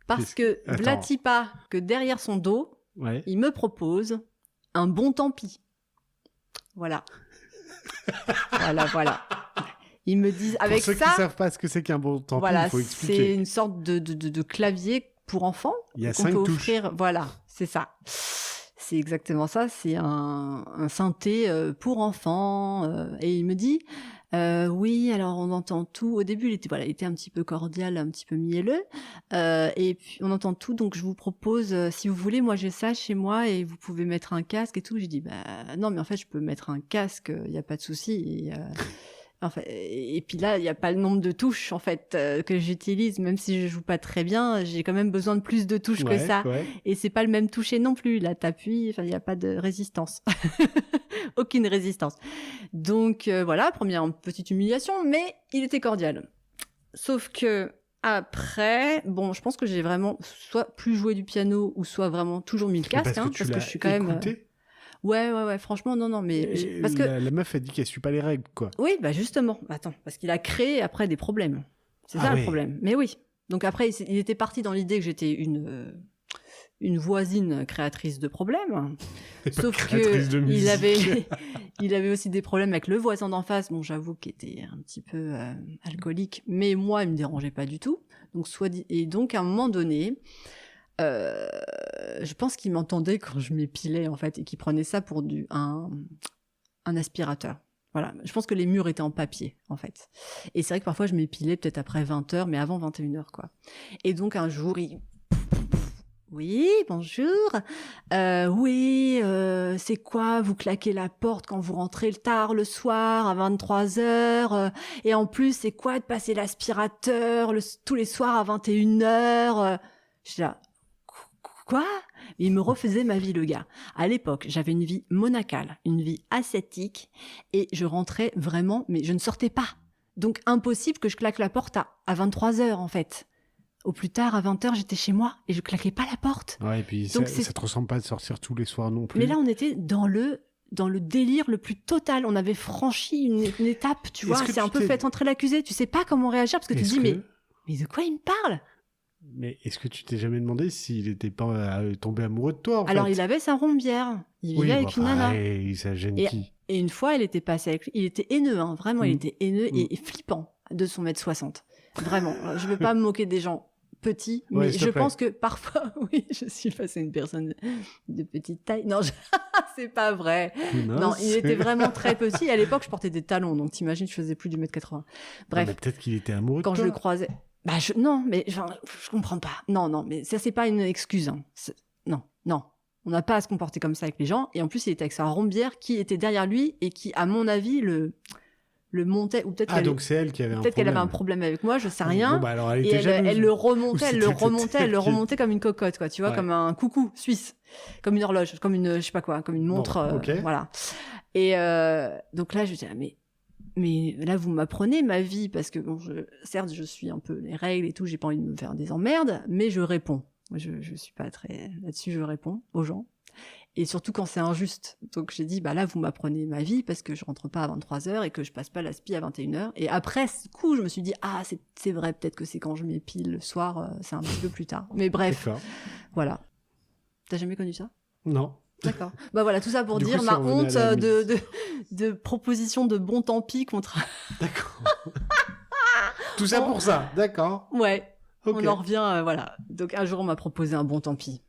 parce que vlati pas que derrière son dos, il me propose un bon tant pis. Voilà. Voilà. Ils me disent avec ça. Pour ceux qui savent pas ce que c'est qu'un bon tant pis, il faut expliquer. C'est une sorte de clavier pour enfants. Il y a qu'on 5 peut touches. Offrir. Voilà, c'est ça. C'est exactement ça, c'est un synthé pour enfants. Et il me dit, oui, alors on entend tout. Au début, il était un petit peu cordial, un petit peu mielleux. Et puis, on entend tout, donc je vous propose, si vous voulez, moi j'ai ça chez moi et vous pouvez mettre un casque et tout. J'ai dit, non, mais en fait, je peux mettre un casque, il n'y a pas de souci. Et puis là, il n'y a pas le nombre de touches en fait que j'utilise, même si je joue pas très bien, j'ai quand même besoin de plus de touches que ça. Ouais. Et c'est pas le même toucher non plus. Là, t'appuies, il n'y a pas de résistance, aucune résistance. Donc voilà, première petite humiliation, mais il était cordial. Sauf que après, bon, je pense que j'ai vraiment soit plus joué du piano ou soit vraiment toujours mis le casque, parce que je suis quand même. Ouais, franchement, non, mais... Parce que la meuf a dit qu'elle suit pas les règles, quoi. Oui, justement, attends, parce qu'il a créé après des problèmes. C'est ça le problème. Mais oui. Donc après, il était parti dans l'idée que j'étais une voisine créatrice de problèmes. Sauf que il avait aussi des problèmes avec le voisin d'en face. Bon, j'avoue qu'il était un petit peu alcoolique, mais moi, il me dérangeait pas du tout. Et donc, à un moment donné... je pense qu'il m'entendait quand je m'épilais en fait et qu'il prenait ça pour un aspirateur. Voilà, je pense que les murs étaient en papier en fait. Et c'est vrai que parfois je m'épilais peut-être après 20h mais avant 21h quoi. Et donc un jour oui, bonjour. Oui, c'est quoi? Vous claquez la porte quand vous rentrez tard le soir à 23h. Et en plus, c'est quoi de passer l'aspirateur tous les soirs à 21h? Je suis là. Quoi ? Il me refaisait ma vie, le gars. À l'époque, j'avais une vie monacale, une vie ascétique, et je rentrais vraiment, mais je ne sortais pas. Donc, impossible que je claque la porte à 23h, en fait. Au plus tard, à 20h, j'étais chez moi, et je claquais pas la porte. Ouais, et puis donc, ça te ressemble pas de sortir tous les soirs non plus. Mais là, on était dans le délire le plus total. On avait franchi une étape, tu vois. C'est un peu fait entrer l'accusé. Tu sais pas comment réagir, parce que tu te dis, mais de quoi il me parle ? Mais est-ce que tu t'es jamais demandé s'il était pas tombé amoureux de toi, en fait ? Alors, il avait sa rombière. Il vivait avec une nana. Ça gêne qui ? Et une fois, elle était passée avec lui. Il était haineux, vraiment. Il était haineux et flippant de son 1m60. Vraiment. Je ne veux pas me moquer des gens petits, mais je pense que parfois, oui, je suis face à une personne de petite taille. Non, c'est pas vrai. Non, il était vraiment très petit. À l'époque, je portais des talons, donc t'imagines, je faisais plus du 1m80. Bref. Mais peut-être qu'il était amoureux de toi. Quand je le croisais... non, mais je comprends pas. Non, mais ça, c'est pas une excuse. Hein. Non. On n'a pas à se comporter comme ça avec les gens. Et en plus, il était avec sa rombière qui était derrière lui et qui, à mon avis, le montait. Ou peut-être donc c'est elle qui avait un problème. Peut-être qu'elle avait un problème avec moi, je sais rien. Bon, alors elle et elle le remontait comme une cocotte, quoi. Tu vois, comme un coucou suisse. Comme une horloge, comme une, je sais pas quoi, comme une montre. Voilà. Et donc là, je dis, mais là, vous m'apprenez ma vie, parce que certes, je suis un peu les règles et tout, j'ai pas envie de me faire des emmerdes, mais je réponds. Moi, je suis pas très là-dessus, je réponds aux gens. Et surtout quand c'est injuste. Donc j'ai dit, là, vous m'apprenez ma vie, parce que je rentre pas à 23h et que je passe pas l'aspi à 21h. Et après ce coup, je me suis dit, c'est vrai, peut-être que c'est quand je m'épile le soir, c'est un petit peu plus tard. Mais bref, voilà. T'as jamais connu ça ? Non. D'accord. Voilà, tout ça pour dire ma honte de proposition de bon tant pis contre... D'accord. Tout ça pour ça, d'accord. Ouais, okay. On en revient, voilà. Donc un jour, on m'a proposé un bon tant pis.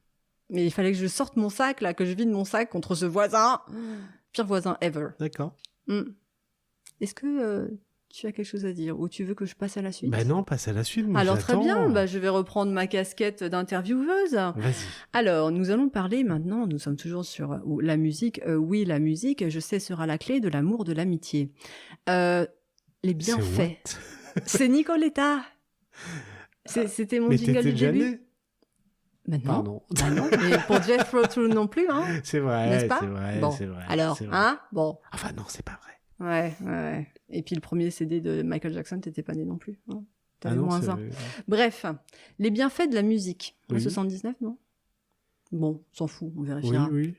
Mais il fallait que je sorte mon sac, là, que je vide mon sac contre ce voisin. Pire voisin ever. D'accord. Est-ce que tu as quelque chose à dire ou tu veux que je passe à la suite? Bah non, passe à la suite. Moi, alors j'attends. très bien, je vais reprendre ma casquette d'intervieweuse. Vas-y. Alors, nous allons parler maintenant, nous sommes toujours sur la musique. Oui, la musique, je sais, sera la clé de l'amour, de l'amitié. Les bienfaits. C'est Nicoletta. C'était mon jingle du début. Né Pardon. Non, mais pour Jethro Tull non plus, hein. C'est vrai, n'est-ce pas? c'est vrai, bon. c'est vrai. Alors, c'est vrai. hein, bon. Enfin non, c'est pas vrai. Ouais. Et puis le premier CD de Michael Jackson, t'étais pas né non plus. Hein. T'avais non, moins 1. Bref, les bienfaits de la musique. En 79, non? Bon, on s'en fout, on vérifiera. Oui.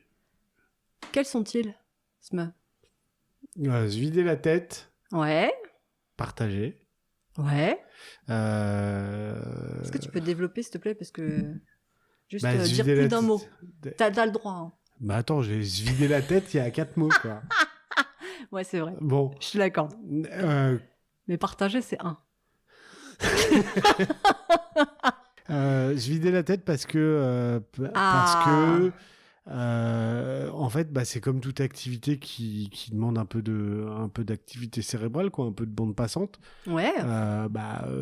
Quels sont-ils, Sme? Se vider la tête. Ouais. Partager. Ouais. Est-ce que tu peux développer, s'il te plaît, parce que juste dire plus d'un mot. T'as le droit. Hein. Bah attends, j'ai se vider la tête, il y a 4 mots, quoi. Ouais, c'est vrai. Bon. Je te l'accorde. Mais partager, c'est 1. Se vider la tête parce que en fait, c'est comme toute activité qui demande un peu d'activité cérébrale, quoi, un peu de bande passante. Ouais.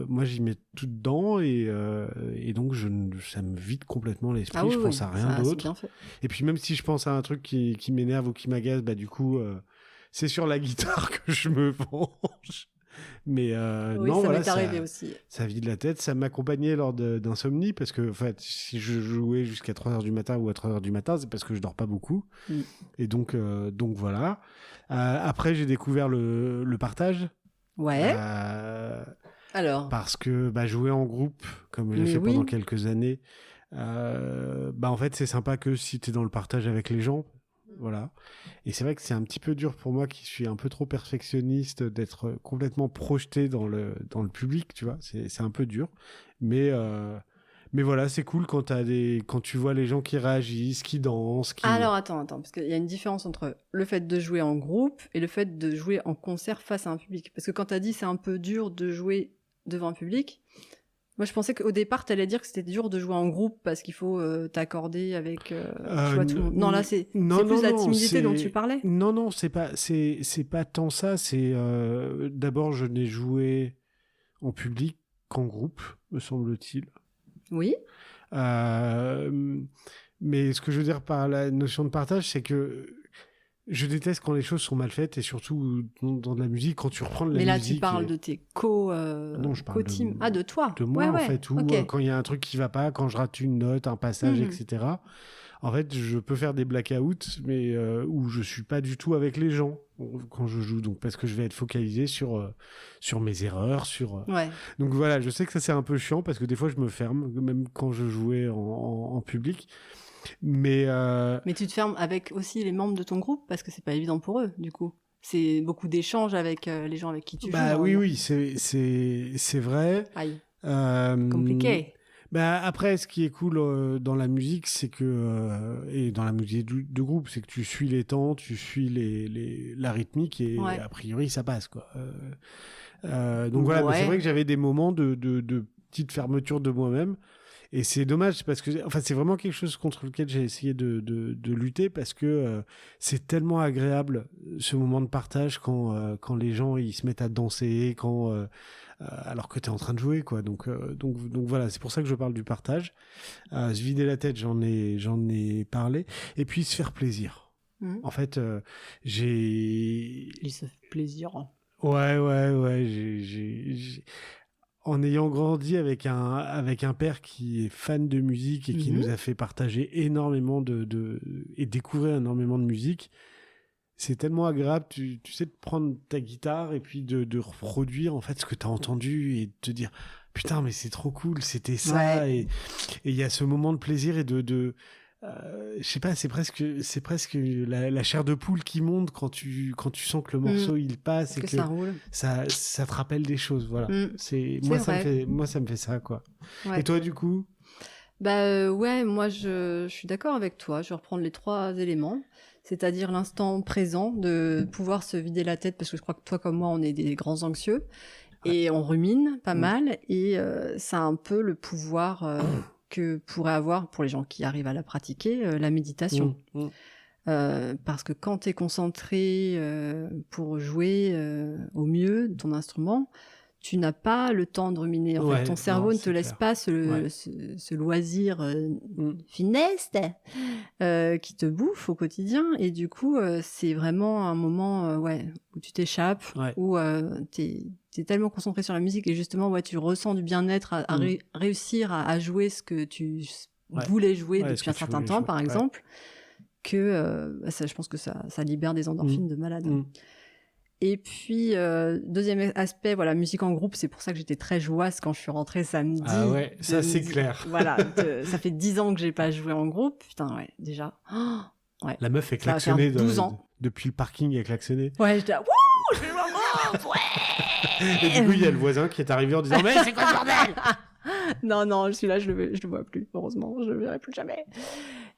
Moi, j'y mets tout dedans et donc ça me vide complètement l'esprit. Je pense à rien d'autre. Et puis même si je pense à un truc qui m'énerve ou qui m'agace, du coup, c'est sur la guitare que je me venge. Mais non, ça m'est arrivé aussi. Ça vide la tête. Ça m'accompagnait lors d'insomnie parce que en fait, si je jouais jusqu'à 3h du matin ou à 3h du matin, c'est parce que je dors pas beaucoup. Et donc voilà. Après, j'ai découvert le partage. Ouais. Alors. Parce que jouer en groupe, comme j'ai fait pendant quelques années, en fait, c'est sympa que si tu es dans le partage avec les gens. Voilà. Et c'est vrai que c'est un petit peu dur pour moi qui suis un peu trop perfectionniste d'être complètement projeté dans le public, tu vois. C'est un peu dur. Mais voilà, c'est cool quand tu vois les gens qui réagissent, qui dansent. Alors attends, parce qu'il y a une différence entre le fait de jouer en groupe et le fait de jouer en concert face à un public. Parce que quand t'as dit c'est un peu dur de jouer devant un public, moi, je pensais qu'au départ, tu allais dire que c'était dur de jouer en groupe parce qu'il faut t'accorder avec tout le monde. Non, là, c'est plus la timidité dont tu parlais. Non, c'est pas tant ça. C'est d'abord, je n'ai joué en public qu'en groupe, me semble-t-il. Oui. Mais ce que je veux dire par la notion de partage, c'est que je déteste quand les choses sont mal faites et surtout dans de la musique, quand tu reprends de la musique. Mais là, tu parles de tes co-team. De toi. De moi, en fait. Ou quand il y a un truc qui va pas, quand je rate une note, un passage, etc. En fait, je peux faire des blackouts, mais où je suis pas du tout avec les gens quand je joue. Donc, parce que je vais être focalisé sur mes erreurs. Donc voilà, je sais que ça, c'est un peu chiant parce que des fois, je me ferme, même quand je jouais en public. Mais tu te fermes avec aussi les membres de ton groupe parce que c'est pas évident pour eux, du coup. C'est beaucoup d'échanges avec les gens avec qui tu joues. Oui, c'est vrai. Aïe. Compliqué. Après, ce qui est cool dans la musique, c'est que et dans la musique de groupe, c'est que tu suis les temps, tu suis la rythmique et a priori ça passe, quoi. Donc voilà, mais c'est vrai que j'avais des moments de petite fermeture de moi-même. Et c'est dommage parce que c'est vraiment quelque chose contre lequel j'ai essayé de lutter parce que c'est tellement agréable ce moment de partage quand les gens ils se mettent à danser alors que tu es en train de jouer, quoi. Donc voilà, c'est pour ça que je parle du partage. Se vider la tête, j'en ai parlé, et puis se faire plaisir. En fait, il se fait plaisir. Ouais, j'ai en ayant grandi avec un père qui est fan de musique et qui nous a fait partager énormément et découvrir énormément de musique, c'est tellement agréable, tu sais, de prendre ta guitare et puis de reproduire en fait ce que tu as entendu et de te dire putain mais c'est trop cool, c'était ça. Ouais. Et il y a ce moment de plaisir et je sais pas, c'est presque la chair de poule qui monte quand tu sens que le morceau il passe et que ça roule. Ça te rappelle des choses, voilà. Moi ça me fait ça, quoi. Ouais. Et toi du coup? Moi je suis d'accord avec toi, je vais reprendre les 3 éléments, c'est-à-dire l'instant présent, de pouvoir se vider la tête parce que je crois que toi comme moi on est des grands anxieux et on rumine pas mal et ça a un peu le pouvoir que pourrait avoir, pour les gens qui arrivent à la pratiquer, la méditation. Parce que quand tu es concentré pour jouer au mieux ton instrument, tu n'as pas le temps de ruminer. En fait, ton cerveau ne te laisse pas ce loisir funeste qui te bouffe au quotidien. Et du coup, c'est vraiment un moment où tu t'échappes, où tu es tellement concentré sur la musique et justement, tu ressens du bien-être à réussir à jouer ce que tu voulais jouer depuis un certain temps, par exemple, que ça, je pense que ça libère des endorphines de malade. Et puis, deuxième aspect, musique en groupe, c'est pour ça que j'étais très joyeuse quand je suis rentrée samedi. Ah ouais, ça c'est clair. Voilà, ça fait 10 ans que j'ai pas joué en groupe. Putain, déjà. La meuf est klaxonnée 12 ans. Depuis le parking, elle est klaxonnée. Ouais, j'étais là, wouh, je vais jouer en groupe, ouais. Et du coup, il y a le voisin qui est arrivé en disant, mais c'est quoi ce bordel? Non, celui-là, je le vois plus, heureusement, je le verrai plus jamais.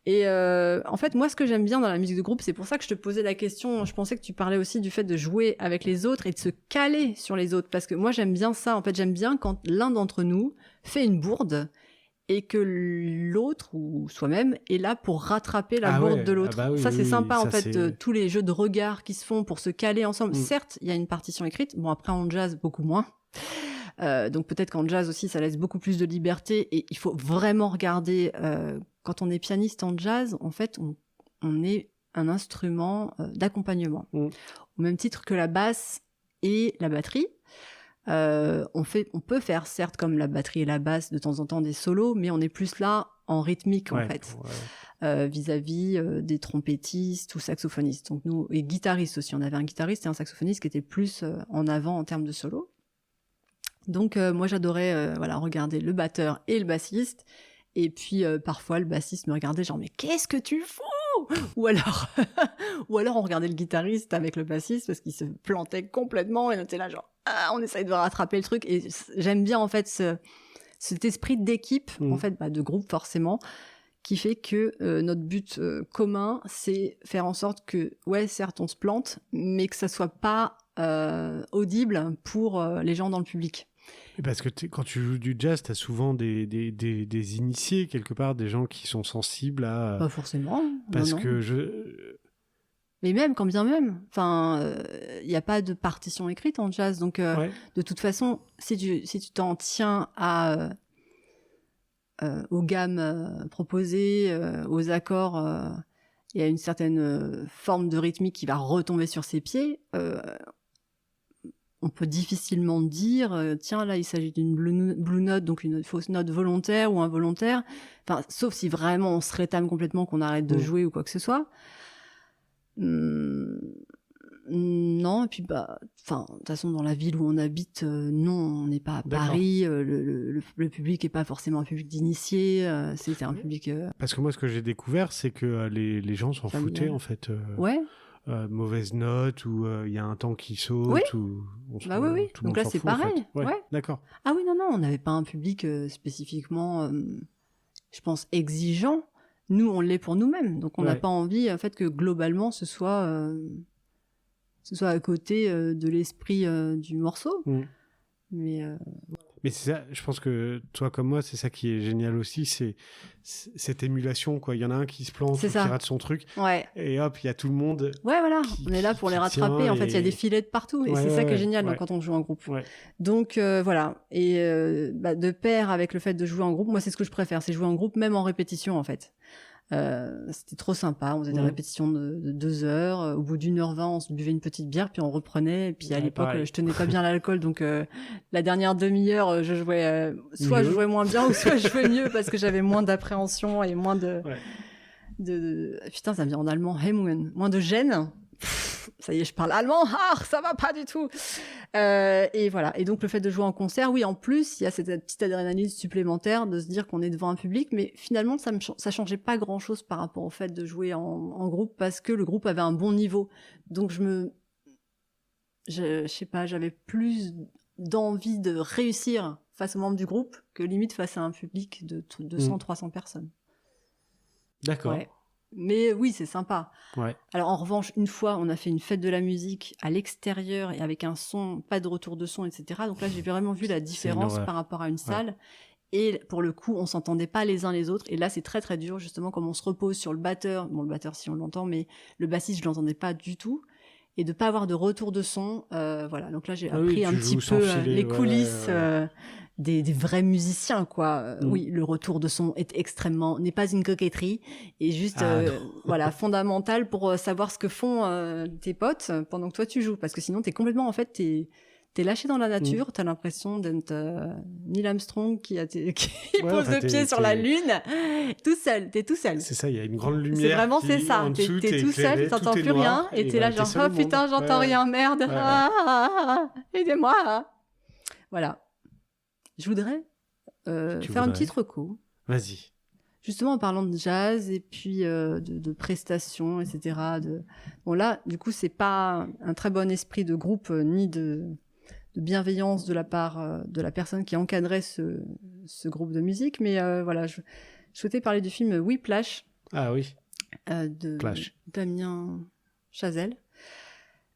Et en fait, moi, ce que j'aime bien dans la musique de groupe, c'est pour ça que je te posais la question. Je pensais que tu parlais aussi du fait de jouer avec les autres et de se caler sur les autres. Parce que moi, j'aime bien ça. En fait, j'aime bien quand l'un d'entre nous fait une bourde et que l'autre, ou soi-même, est là pour rattraper la bourde de l'autre. Ça, c'est sympa, en fait, tous les jeux de regard qui se font pour se caler ensemble. Certes, il y a une partition écrite. Bon, après, en jazz, beaucoup moins. Donc peut-être qu'en jazz aussi, ça laisse beaucoup plus de liberté. Et il faut vraiment regarder... quand on est pianiste en jazz, en fait, on est un instrument d'accompagnement. Au même titre que la basse et la batterie. On peut faire, certes, comme la batterie et la basse, de temps en temps des solos, mais on est plus là en rythmique, en fait. Vis-à-vis des trompettistes ou saxophonistes. Donc nous, et guitaristes aussi. On avait un guitariste et un saxophoniste qui étaient plus en avant en termes de solo. Donc moi, j'adorais regarder le batteur et le bassiste. Et puis parfois le bassiste me regardait genre mais qu'est-ce que tu fous? ou alors on regardait le guitariste avec le bassiste parce qu'il se plantait complètement et on était là genre on essaye de rattraper le truc. Et j'aime bien en fait cet esprit d'équipe, en fait de groupe forcément, qui fait que notre but commun, c'est faire en sorte que certes on se plante, mais que ça soit pas audible pour les gens dans le public. Parce que quand tu joues du jazz, tu as souvent des initiés, quelque part, des gens qui sont sensibles à... Pas forcément. Parce non. que Mais même, quand bien même. Enfin, il n'y a pas de partition écrite en jazz. Donc, de toute façon, si tu t'en tiens aux gammes proposées, aux accords et à une certaine forme de rythmique qui va retomber sur ses pieds... on peut difficilement dire tiens là il s'agit d'une blue note, donc une fausse note volontaire ou involontaire, enfin sauf si vraiment on se rétame complètement, qu'on arrête de jouer ou quoi que ce soit. Non, et puis de toute façon dans la ville où on habite, non, on n'est pas à Paris, le public est pas forcément un public d'initiés, c'était un public parce que moi ce que j'ai découvert, c'est que les gens s'en foutaient en fait. Mauvaise note, ou il y a un temps qui saute, ou oui. Donc là c'est pareil. En fait. D'accord. Ah oui, non, on n'avait pas un public spécifiquement, je pense, exigeant. Nous, on l'est pour nous-mêmes, donc on n'a pas envie en fait que globalement ce soit à côté de l'esprit du morceau. Mais c'est ça, je pense que toi comme moi, c'est ça qui est génial aussi, c'est cette émulation, quoi. Il y en a un qui se plante, qui rate son truc, et hop, il y a tout le monde. Voilà, on est là pour les rattraper. En fait, il y a des filets de partout, et c'est ça qui est génial quand on joue en groupe. Donc voilà, et de pair avec le fait de jouer en groupe, moi c'est ce que je préfère, c'est jouer en groupe, même en répétition en fait. C'était trop sympa, on faisait des répétitions de 2 heures, au bout d'1h20 on se buvait une petite bière puis on reprenait, et puis à l'époque je tenais pas bien l'alcool, donc la dernière demi-heure je jouais soit je jouais moins bien ou soit je jouais mieux parce que j'avais moins d'appréhension et moins de putain ça me vient en allemand, Hemmungen, moins de gêne. Ça y est, je parle allemand, ça va pas du tout. Et voilà. Et donc le fait de jouer en concert, oui, en plus, il y a cette petite adrénaline supplémentaire de se dire qu'on est devant un public, mais finalement, ça changeait pas grand-chose par rapport au fait de jouer en groupe, parce que le groupe avait un bon niveau. Donc je sais pas, j'avais plus d'envie de réussir face aux membres du groupe que limite face à un public de 200-300 personnes. D'accord. Ouais. Mais oui, c'est sympa. Alors en revanche, une fois, on a fait une fête de la musique à l'extérieur et avec un son, pas de retour de son, etc. Donc là, j'ai vraiment vu la différence par rapport à une salle. Et pour le coup, on s'entendait pas les uns les autres. Et là, c'est très très dur, justement, comme on se repose sur le batteur. Bon, le batteur, si on l'entend, mais le bassiste, je l'entendais pas du tout. Et de pas avoir de retour de son. Voilà. Donc là, j'ai appris un petit peu les coulisses des vrais musiciens, quoi. Oui, le retour de son n'est pas une coquetterie. Et juste, voilà, fondamental pour savoir ce que font tes potes pendant que toi tu joues. Parce que sinon, t'es complètement, en fait, t'es lâché dans la nature, t'as l'impression d'être Neil Armstrong qui pose le pied sur la lune, tout seul, t'es tout seul. C'est ça, il y a une grande lumière. C'est vraiment c'est ça, t'es tout seul, t'entends plus rien, et t'es là genre oh putain j'entends rien, merde, aidez-moi. Voilà. Je voudrais faire une petite reco. Vas-y. Justement en parlant de jazz et puis de prestations, etc. Bon là, du coup, c'est pas un très bon esprit de groupe ni de bienveillance de la part de la personne qui encadrait ce groupe de musique, mais voilà, je souhaitais parler du film Whiplash. Ah oui. De Plash. Damien Chazelle.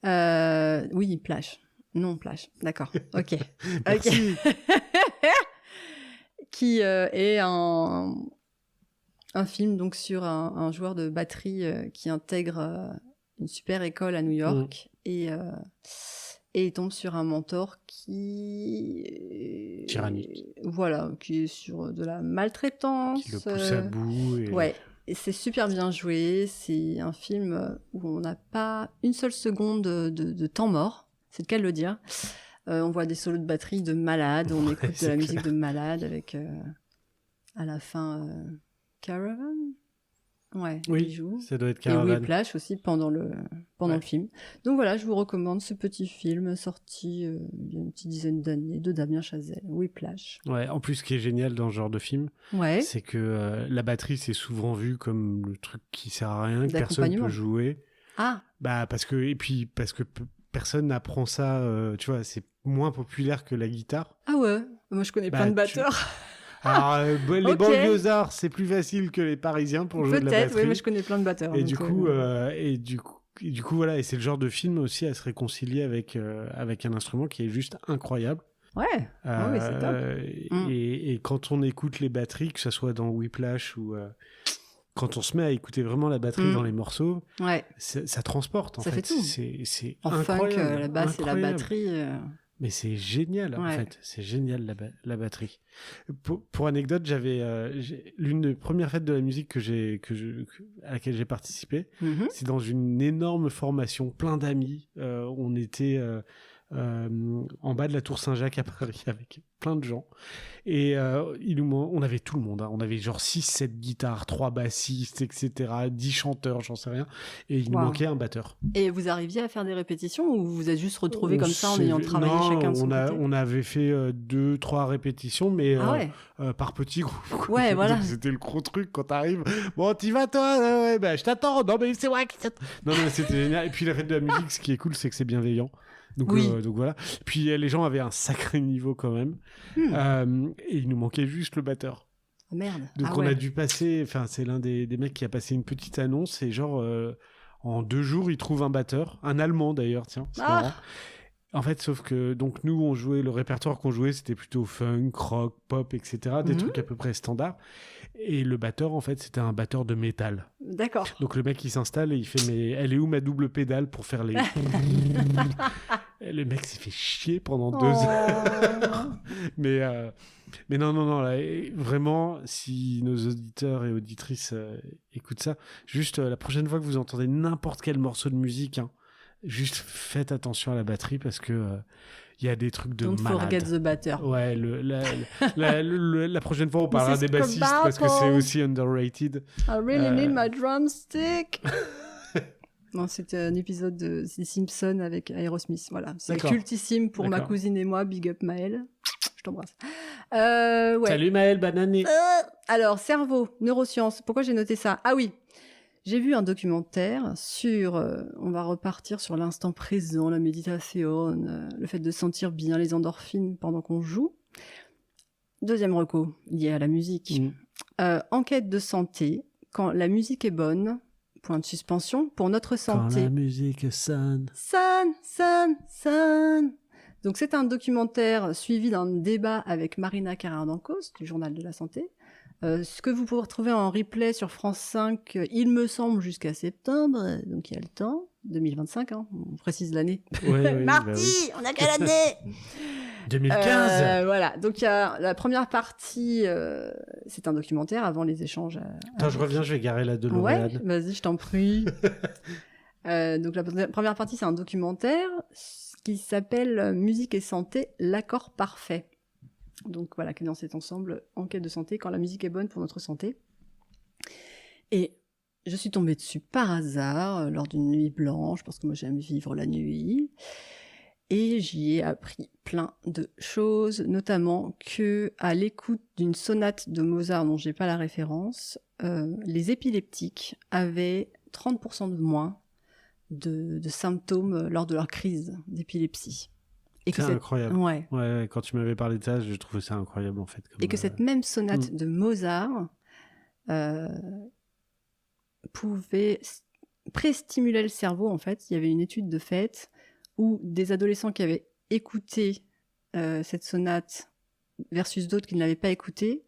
Oui, Plash. Non, Plash. D'accord. Ok. Merci. Qui est un film donc sur un joueur de batterie qui intègre une super école à New York et il tombe sur un mentor qui tyrannique. Voilà, qui est sur de la maltraitance. Qui le pousse à bout. Ouais, et c'est super bien joué. C'est un film où on n'a pas une seule seconde de temps mort. C'est le cas de le dire. On voit des solos de batterie de malade. On écoute de la musique de malade avec à la fin Caravan. Ouais, oui, il joue. Ça doit être Caravan. Et Whiplash aussi pendant le film. Donc voilà, je vous recommande ce petit film sorti il y a une petite dizaine d'années de Damien Chazelle, Whiplash. Ouais, en plus, ce qui est génial dans ce genre de film, c'est que la batterie, c'est souvent vu comme le truc qui sert à rien, que personne peut jouer. Ah. Bah parce que personne n'apprend ça. Tu vois, c'est moins populaire que la guitare. Ah ouais. Moi, je connais plein de batteurs. Alors, les banlieusards, c'est plus facile que les Parisiens pour jouer de la batterie. Peut-être, oui, mais je connais plein de batteurs. Et du coup, voilà, et c'est le genre de film aussi à se réconcilier avec un instrument qui est juste incroyable. Ouais, oui, c'est top. Et quand on écoute les batteries, que ce soit dans Whiplash ou quand on se met à écouter vraiment la batterie dans les morceaux, ça transporte. Ça fait tout. C'est en incroyable. Funk, la basse et la batterie. Mais c'est génial, en fait. C'est génial, la batterie. Pour anecdote, j'avais l'une des premières fêtes de la musique à laquelle j'ai participé. C'est dans une énorme formation, plein d'amis. On était en bas de la Tour Saint-Jacques à Paris avec plein de gens. Et on avait tout le monde. Hein. On avait genre 6-7 guitares, 3 bassistes, etc. 10 chanteurs, j'en sais rien. Et il nous manquait un batteur. Et vous arriviez à faire des répétitions ou vous vous êtes juste retrouvés comme ça en ayant travaillé chacun de son côté ? On avait fait 2-3 répétitions, mais par petits groupes. Ouais, voilà. C'était le gros truc quand t'arrives. Bon, t'y vas toi ? Ouais, bah, je t'attends. Non, mais c'est moi qui t'attends. Non, c'était génial. Et puis la fête de la musique, ce qui est cool, c'est que c'est bienveillant. Donc voilà. Puis les gens avaient un sacré niveau quand même. Et il nous manquait juste le batteur. Merde. Donc on a dû passer, enfin c'est l'un des mecs qui a passé une petite annonce et genre en 2 jours il trouve un batteur, un Allemand d'ailleurs, tiens, c'est marrant. En fait, sauf que donc nous on jouait, le répertoire qu'on jouait c'était plutôt funk, rock, pop, etc. Des trucs à peu près standards. Et le batteur en fait c'était un batteur de métal. D'accord. Donc le mec il s'installe et il fait mais elle est où ma double pédale pour faire les... Le mec s'est fait chier pendant 2 heures. Mais non, là, vraiment, si nos auditeurs et auditrices écoutent ça, juste la prochaine fois que vous entendez n'importe quel morceau de musique, hein, juste faites attention à la batterie parce que il y a des trucs de malade. Don't forget the batter. Ouais, la prochaine fois on parlera des bassistes parce que c'est aussi underrated. I really need my drumstick. Non, c'était un épisode de The Simpsons avec Aerosmith. Voilà, c'est cultissime pour ma cousine et moi. Big up Maëlle, je t'embrasse. Ouais. Salut Maëlle, banane. Alors, cerveau, neurosciences. Pourquoi j'ai noté ça ? Ah oui, j'ai vu un documentaire sur. On va repartir sur l'instant présent, la méditation, le fait de sentir bien les endorphines pendant qu'on joue. Deuxième reco, lié à la musique. Enquête de santé. Quand la musique est bonne. Point de suspension pour notre santé. Quand la musique sonne. Sonne. Donc c'est un documentaire suivi d'un débat avec Marina Carrère-Dancos du Journal de la Santé. Ce que vous pouvez retrouver en replay sur France 5, il me semble, jusqu'à septembre, donc il y a le temps, 2025, hein, on précise l'année. Marty, on a quelle année 2015. Voilà, donc il y a la première partie, c'est un documentaire avant les échanges. Attends, je reviens, je vais garer la DeLorean. Ouais, vas-y, je t'en prie. Donc la première partie, c'est un documentaire qui s'appelle Musique et santé, l'accord parfait. Donc voilà, qui est dans cet ensemble enquête de santé, quand la musique est bonne pour notre santé. Et je suis tombée dessus par hasard, lors d'une nuit blanche, parce que moi j'aime vivre la nuit. Et j'y ai appris plein de choses, notamment que à l'écoute d'une sonate de Mozart dont j'ai pas la référence, les épileptiques avaient 30% de moins de symptômes lors de leur crise d'épilepsie. C'est incroyable. Ouais, quand tu m'avais parlé de ça, je trouvais ça incroyable en fait. Et que cette même sonate de Mozart pouvait préstimuler le cerveau en fait. Il y avait une étude de fait où des adolescents qui avaient écouté cette sonate versus d'autres qui ne l'avaient pas écoutée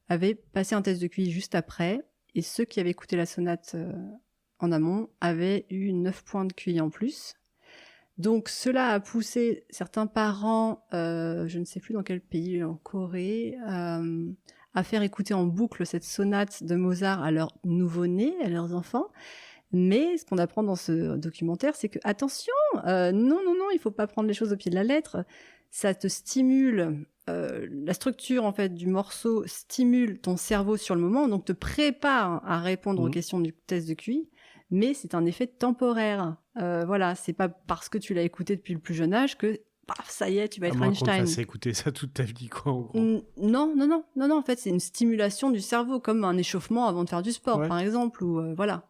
avaient passé un test de QI juste après, et ceux qui avaient écouté la sonate en amont avaient eu 9 points de QI en plus. Donc cela a poussé certains parents, je ne sais plus dans quel pays, en Corée, à faire écouter en boucle cette sonate de Mozart à leurs nouveau-nés, à leurs enfants. Mais ce qu'on apprend dans ce documentaire, c'est que attention, non, il faut pas prendre les choses au pied de la lettre. Ça te stimule, la structure en fait du morceau stimule ton cerveau sur le moment, donc te prépare à répondre aux questions du test de QI. Mais c'est un effet temporaire. Voilà, c'est pas parce que tu l'as écouté depuis le plus jeune âge que paf, ça y est, tu vas être Einstein. À moins qu'on te fasse écouter ça toute ta vie, quoi, en gros. Non. En fait, c'est une stimulation du cerveau, comme un échauffement avant de faire du sport, par exemple, ou voilà.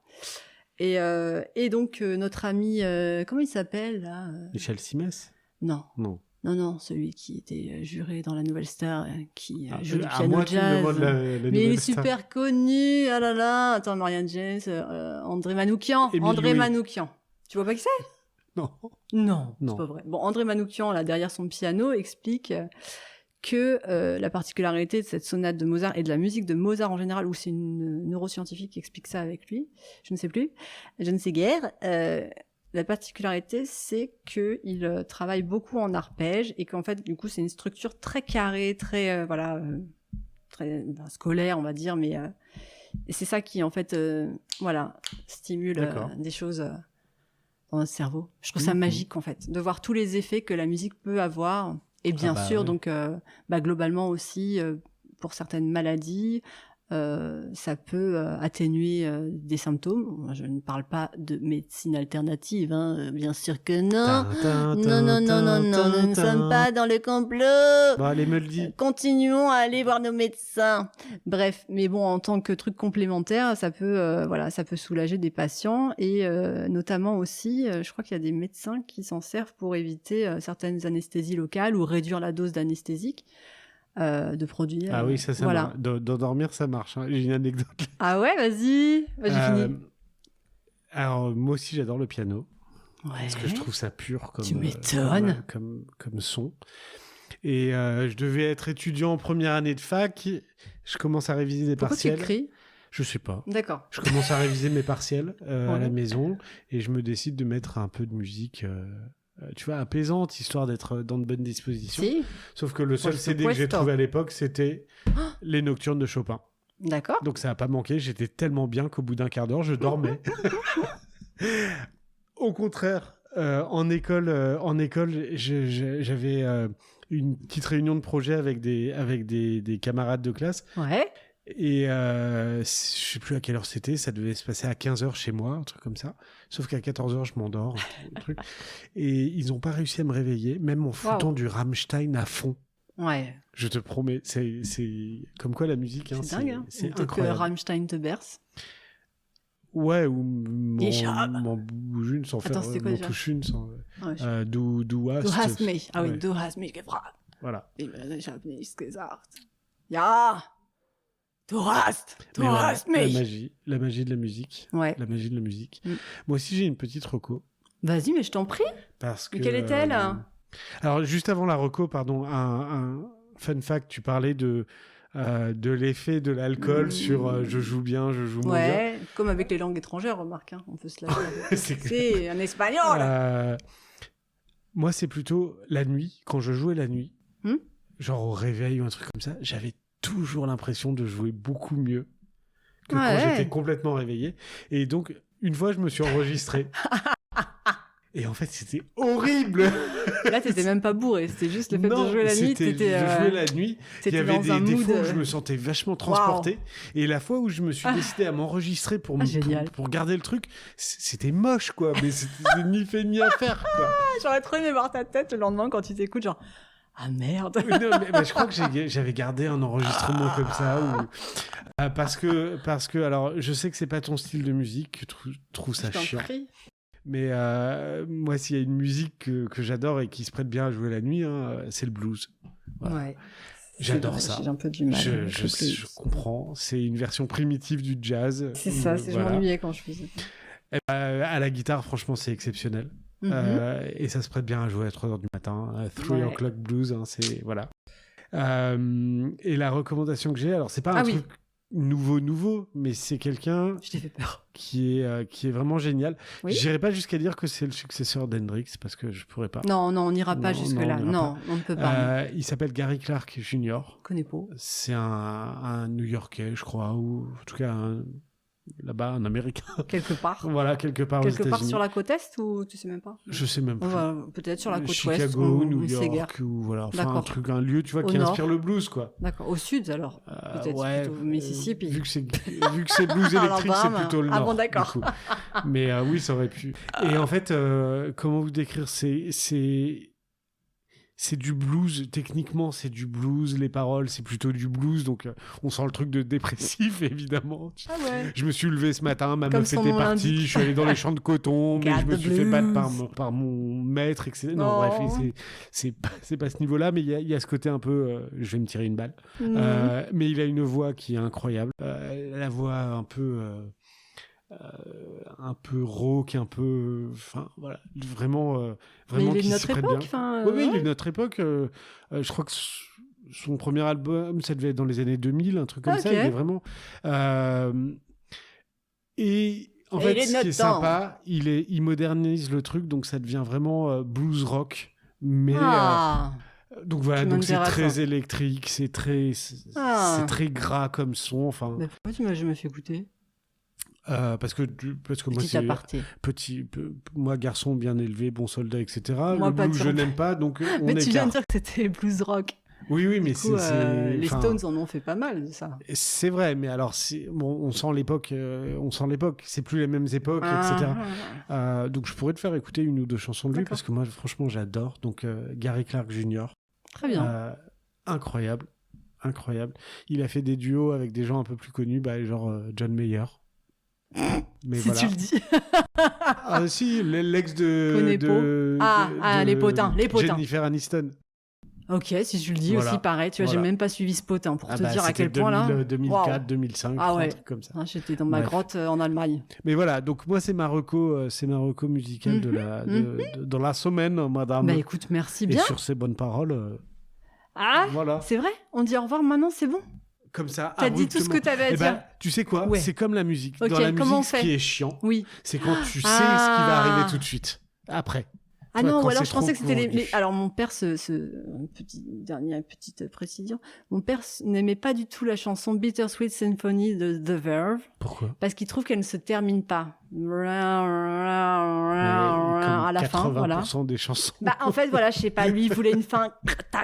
Et donc notre ami, comment il s'appelle là Michel Simès. Non, celui qui était juré dans La Nouvelle Star, qui joue du piano jazz. Mais il est super connu. Ah là là, attends, Marianne James, André Manoukian. Manoukian. Tu vois pas qui c'est ? Non, c'est pas vrai. Bon, André Manoukian, là, derrière son piano, explique que la particularité de cette sonate de Mozart et de la musique de Mozart en général, ou c'est une neuroscientifique qui explique ça avec lui, je ne sais plus, je ne sais guère, la particularité, c'est qu'il travaille beaucoup en arpège et qu'en fait, du coup, c'est une structure très carrée, très, très scolaire, on va dire, mais et c'est ça qui, en fait, stimule des choses dans notre cerveau. Je trouve ça magique, en fait, de voir tous les effets que la musique peut avoir. Et bien sûr, donc, globalement aussi, pour certaines maladies, ça peut atténuer des symptômes. Je ne parle pas de médecine alternative, hein, bien sûr que non. Non, nous ne sommes pas dans le complot. Bon, allez, me le dis. Continuons à aller voir nos médecins. Bref, mais bon, en tant que truc complémentaire, ça peut, ça peut soulager des patients et notamment aussi, je crois qu'il y a des médecins qui s'en servent pour éviter certaines anesthésies locales ou réduire la dose d'anesthésique. De produits. Ah oui, ça marche. D'endormir, ça marche. Hein. J'ai une anecdote. Ah ouais, vas-y. J'ai fini. Alors, moi aussi, j'adore le piano. Ouais. Parce que je trouve ça pur comme, tu m'étonnes. Comme son. Et je devais être étudiant en première année de fac. Je commence à réviser des partiels. Pourquoi tu cries ? Je sais pas. D'accord. Je commence à réviser mes partiels à la maison et je me décide de mettre un peu de musique... tu vois, apaisante, histoire d'être dans de bonnes dispositions. Si. Sauf que le seul CD que j'ai trouvé à l'époque, c'était Les Nocturnes de Chopin. D'accord. Donc ça n'a pas manqué, j'étais tellement bien qu'au bout d'un quart d'heure, je dormais. Au contraire, en école, j'avais une petite réunion de projet avec des camarades de classe. Ouais. Et je sais plus à quelle heure c'était, ça devait se passer à 15h chez moi, un truc comme ça. Sauf qu'à 14h, je m'endors. Et ils n'ont pas réussi à me réveiller, même en foutant du Rammstein à fond. Ouais. Je te promets, c'est comme quoi la musique, hein, c'est dingue, hein. C'est incroyable. Que Rammstein te berce. Ouais, ou m'en bouge une sans faire, m'en touche une sans... Du hast mich. Ah oui, du hast mich gefragt. Voilà. Ich hab nichts gesagt. Ja. Du hast mich. La magie de la musique. Ouais. La magie de la musique. Moi aussi, j'ai une petite reco. Vas-y, mais je t'en prie. Parce que... Mais quelle est-elle Alors, juste avant la reco, pardon, un fun fact, tu parlais de l'effet de l'alcool sur je joue bien, je joue moins bien. Ouais, comme avec les langues étrangères, remarque, hein, on peut se lâcher. C'est un espagnol. Moi, c'est plutôt la nuit, quand je jouais la nuit, genre au réveil ou un truc comme ça, j'avais toujours l'impression de jouer beaucoup mieux que quand j'étais complètement réveillé. Et donc, une fois, je me suis enregistré. Et en fait, c'était horrible. Là, t'étais même pas bourré, c'était juste le fait de jouer la nuit. Je jouais la nuit. Il y avait des fois où je me sentais vachement transporté. Wow. Et la fois où je me suis décidé à m'enregistrer pour garder le truc, c'était moche, quoi. Mais c'était ni fait ni à faire, quoi. J'aurais trop aimé voir ta tête le lendemain quand tu t'écoutes, genre... Ah merde. Non, mais je crois que j'avais gardé un enregistrement comme ça. Parce que, alors, je sais que c'est pas ton style de musique, je trouve ça chiant. Mais moi, s'il y a une musique que j'adore et qui se prête bien à jouer la nuit, c'est le blues. Voilà. Ouais. J'adore ça. J'ai un peu du mal. Je comprends. C'est une version primitive du jazz. C'est ça, je m'ennuyais quand je faisais ça. À la guitare, franchement, c'est exceptionnel. Et ça se prête bien à jouer à 3h du matin. 3 o'clock blues, c'est... Voilà. Et la recommandation que j'ai, alors c'est pas un truc nouveau, mais c'est quelqu'un je t'ai fait peur. Qui est vraiment génial. J'irai pas jusqu'à dire que c'est le successeur d'Hendrix parce que je pourrais pas. Non, on n'ira pas jusque-là. Non, on ne peut pas. Il s'appelle Gary Clark Jr. Je connais pas. C'est un New-Yorkais, je crois, ou en tout cas là-bas, un Américain. Quelque part. Voilà, quelque part aux États-Unis. Quelque part sur la côte Est ou tu sais même pas? Je sais même plus. Peut-être sur la côte Chicago, Ouest. Chicago, New York, ou voilà. Enfin, un lieu, tu vois, qui inspire le blues, quoi. D'accord. Au sud, alors. Peut-être plutôt Mississippi. Vu que c'est blues électrique, c'est plutôt le nord. Ah bon, d'accord. Mais oui, ça aurait pu. Et en fait, comment vous décrire? C'est du blues, techniquement c'est du blues, les paroles c'est plutôt du blues, donc on sent le truc de dépressif évidemment. Ah ouais. Je me suis levé ce matin, ma meuf était partie, je suis allé dans les champs de coton, mais je me suis fait battre par mon maître, etc. Non, bref, c'est pas ce niveau-là, mais il y a ce côté un peu, je vais me tirer une balle. Mais il a une voix qui est incroyable, la voix un peu rauque, un peu, enfin voilà, vraiment mais il est qui de notre époque, oui, il est de notre époque. Je crois que son premier album, ça devait être dans les années 2000, un truc comme ça. Il est vraiment et en fait, ce qui est sympa, il modernise le truc, donc ça devient vraiment blues rock, mais donc voilà, donc c'est très électrique, c'est très gras comme son, enfin. Mais pourquoi tu m'as jamais fait écouter? Parce que moi c'est moi garçon bien élevé, bon soldat, etc. Moi, le blues je n'aime pas, donc mais tu viens de dire que c'était blues rock. Oui, mais du coup, les Stones en ont fait pas mal de ça. C'est vrai, mais alors on sent l'époque, c'est plus les mêmes époques, etc. Donc je pourrais te faire écouter une ou deux chansons de lui parce que moi franchement j'adore. Donc Gary Clark Jr. Très bien. Incroyable. Il a fait des duos avec des gens un peu plus connus, genre John Mayer. Mais si tu le dis. Si, l'ex les potins. Jennifer Aniston. Ok, si tu le dis aussi, pareil. Tu vois, j'ai même pas suivi ce potin pour te dire à quel point là. 2004, 2005, un truc comme ça. J'étais dans ma grotte en Allemagne. Mais voilà, donc moi c'est ma reco musicale dans la semaine, madame. Bah écoute, merci bien. Et sur ces bonnes paroles. Voilà. C'est vrai. On dit au revoir maintenant, c'est bon. Comme ça, t'as dit tout ce que t'avais à dire. Tu sais quoi, c'est comme la musique. Okay, dans la musique, ce qui est chiant, c'est quand tu sais ce qui va arriver tout de suite. Après. Ah non, ou alors je pensais que c'était Alors mon père, petite précision, mon père n'aimait pas du tout la chanson Bittersweet Symphony de The Verve. Pourquoi? Parce qu'il trouve qu'elle ne se termine pas. À la fin, voilà. 80% des chansons. En fait, voilà, je sais pas, lui, il voulait une fin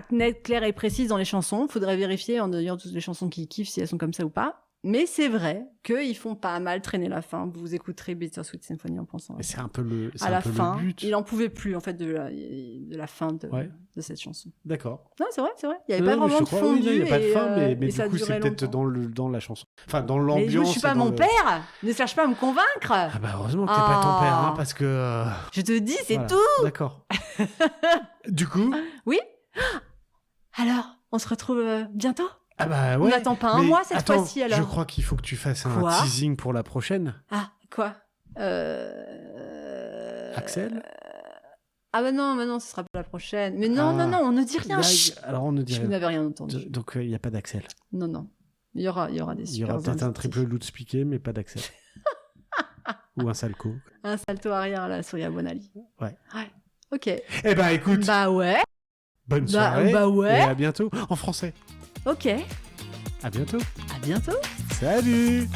nette, claire et précise dans les chansons. Faudrait vérifier, en d'ailleurs, toutes les chansons qu'il kiffe, si elles sont comme ça ou pas. Mais c'est vrai qu'ils font pas mal traîner la fin. Vous écouterez Bittersweet Symphony en pensant c'est un peu le but. Il en pouvait plus en fait de la fin de cette chanson. D'accord. Non, c'est vrai. Il y avait pas vraiment de fondu. Il y a pas de fin, mais du coup c'est peut-être dans la chanson. Enfin dans l'ambiance. Mais je suis pas mon père. Ne cherche pas à me convaincre. Ah bah heureusement que t'es pas ton père, parce que. Je te dis, c'est tout. D'accord. Du coup. Oui. Alors, on se retrouve bientôt. Ah bah ouais. On n'attend pas un mois cette fois-ci alors. Je crois qu'il faut que tu fasses un teasing pour la prochaine. Ah, quoi Axel Ah bah non, ce sera pas la prochaine. Mais non, on ne dit rien. Alors on ne dit rien. Je n'avais rien entendu. Donc il n'y a pas d'Axel. Non. Il y aura des super. Il y aura peut-être un triple loot piqué, mais pas d'Axel. Ou un salco. Un salto arrière là sur Yabonali. Ouais. Ok. Eh ben écoute. Bah ouais. Bonne soirée. Bah ouais. Et à bientôt en français. Ok. À bientôt. À bientôt. Salut.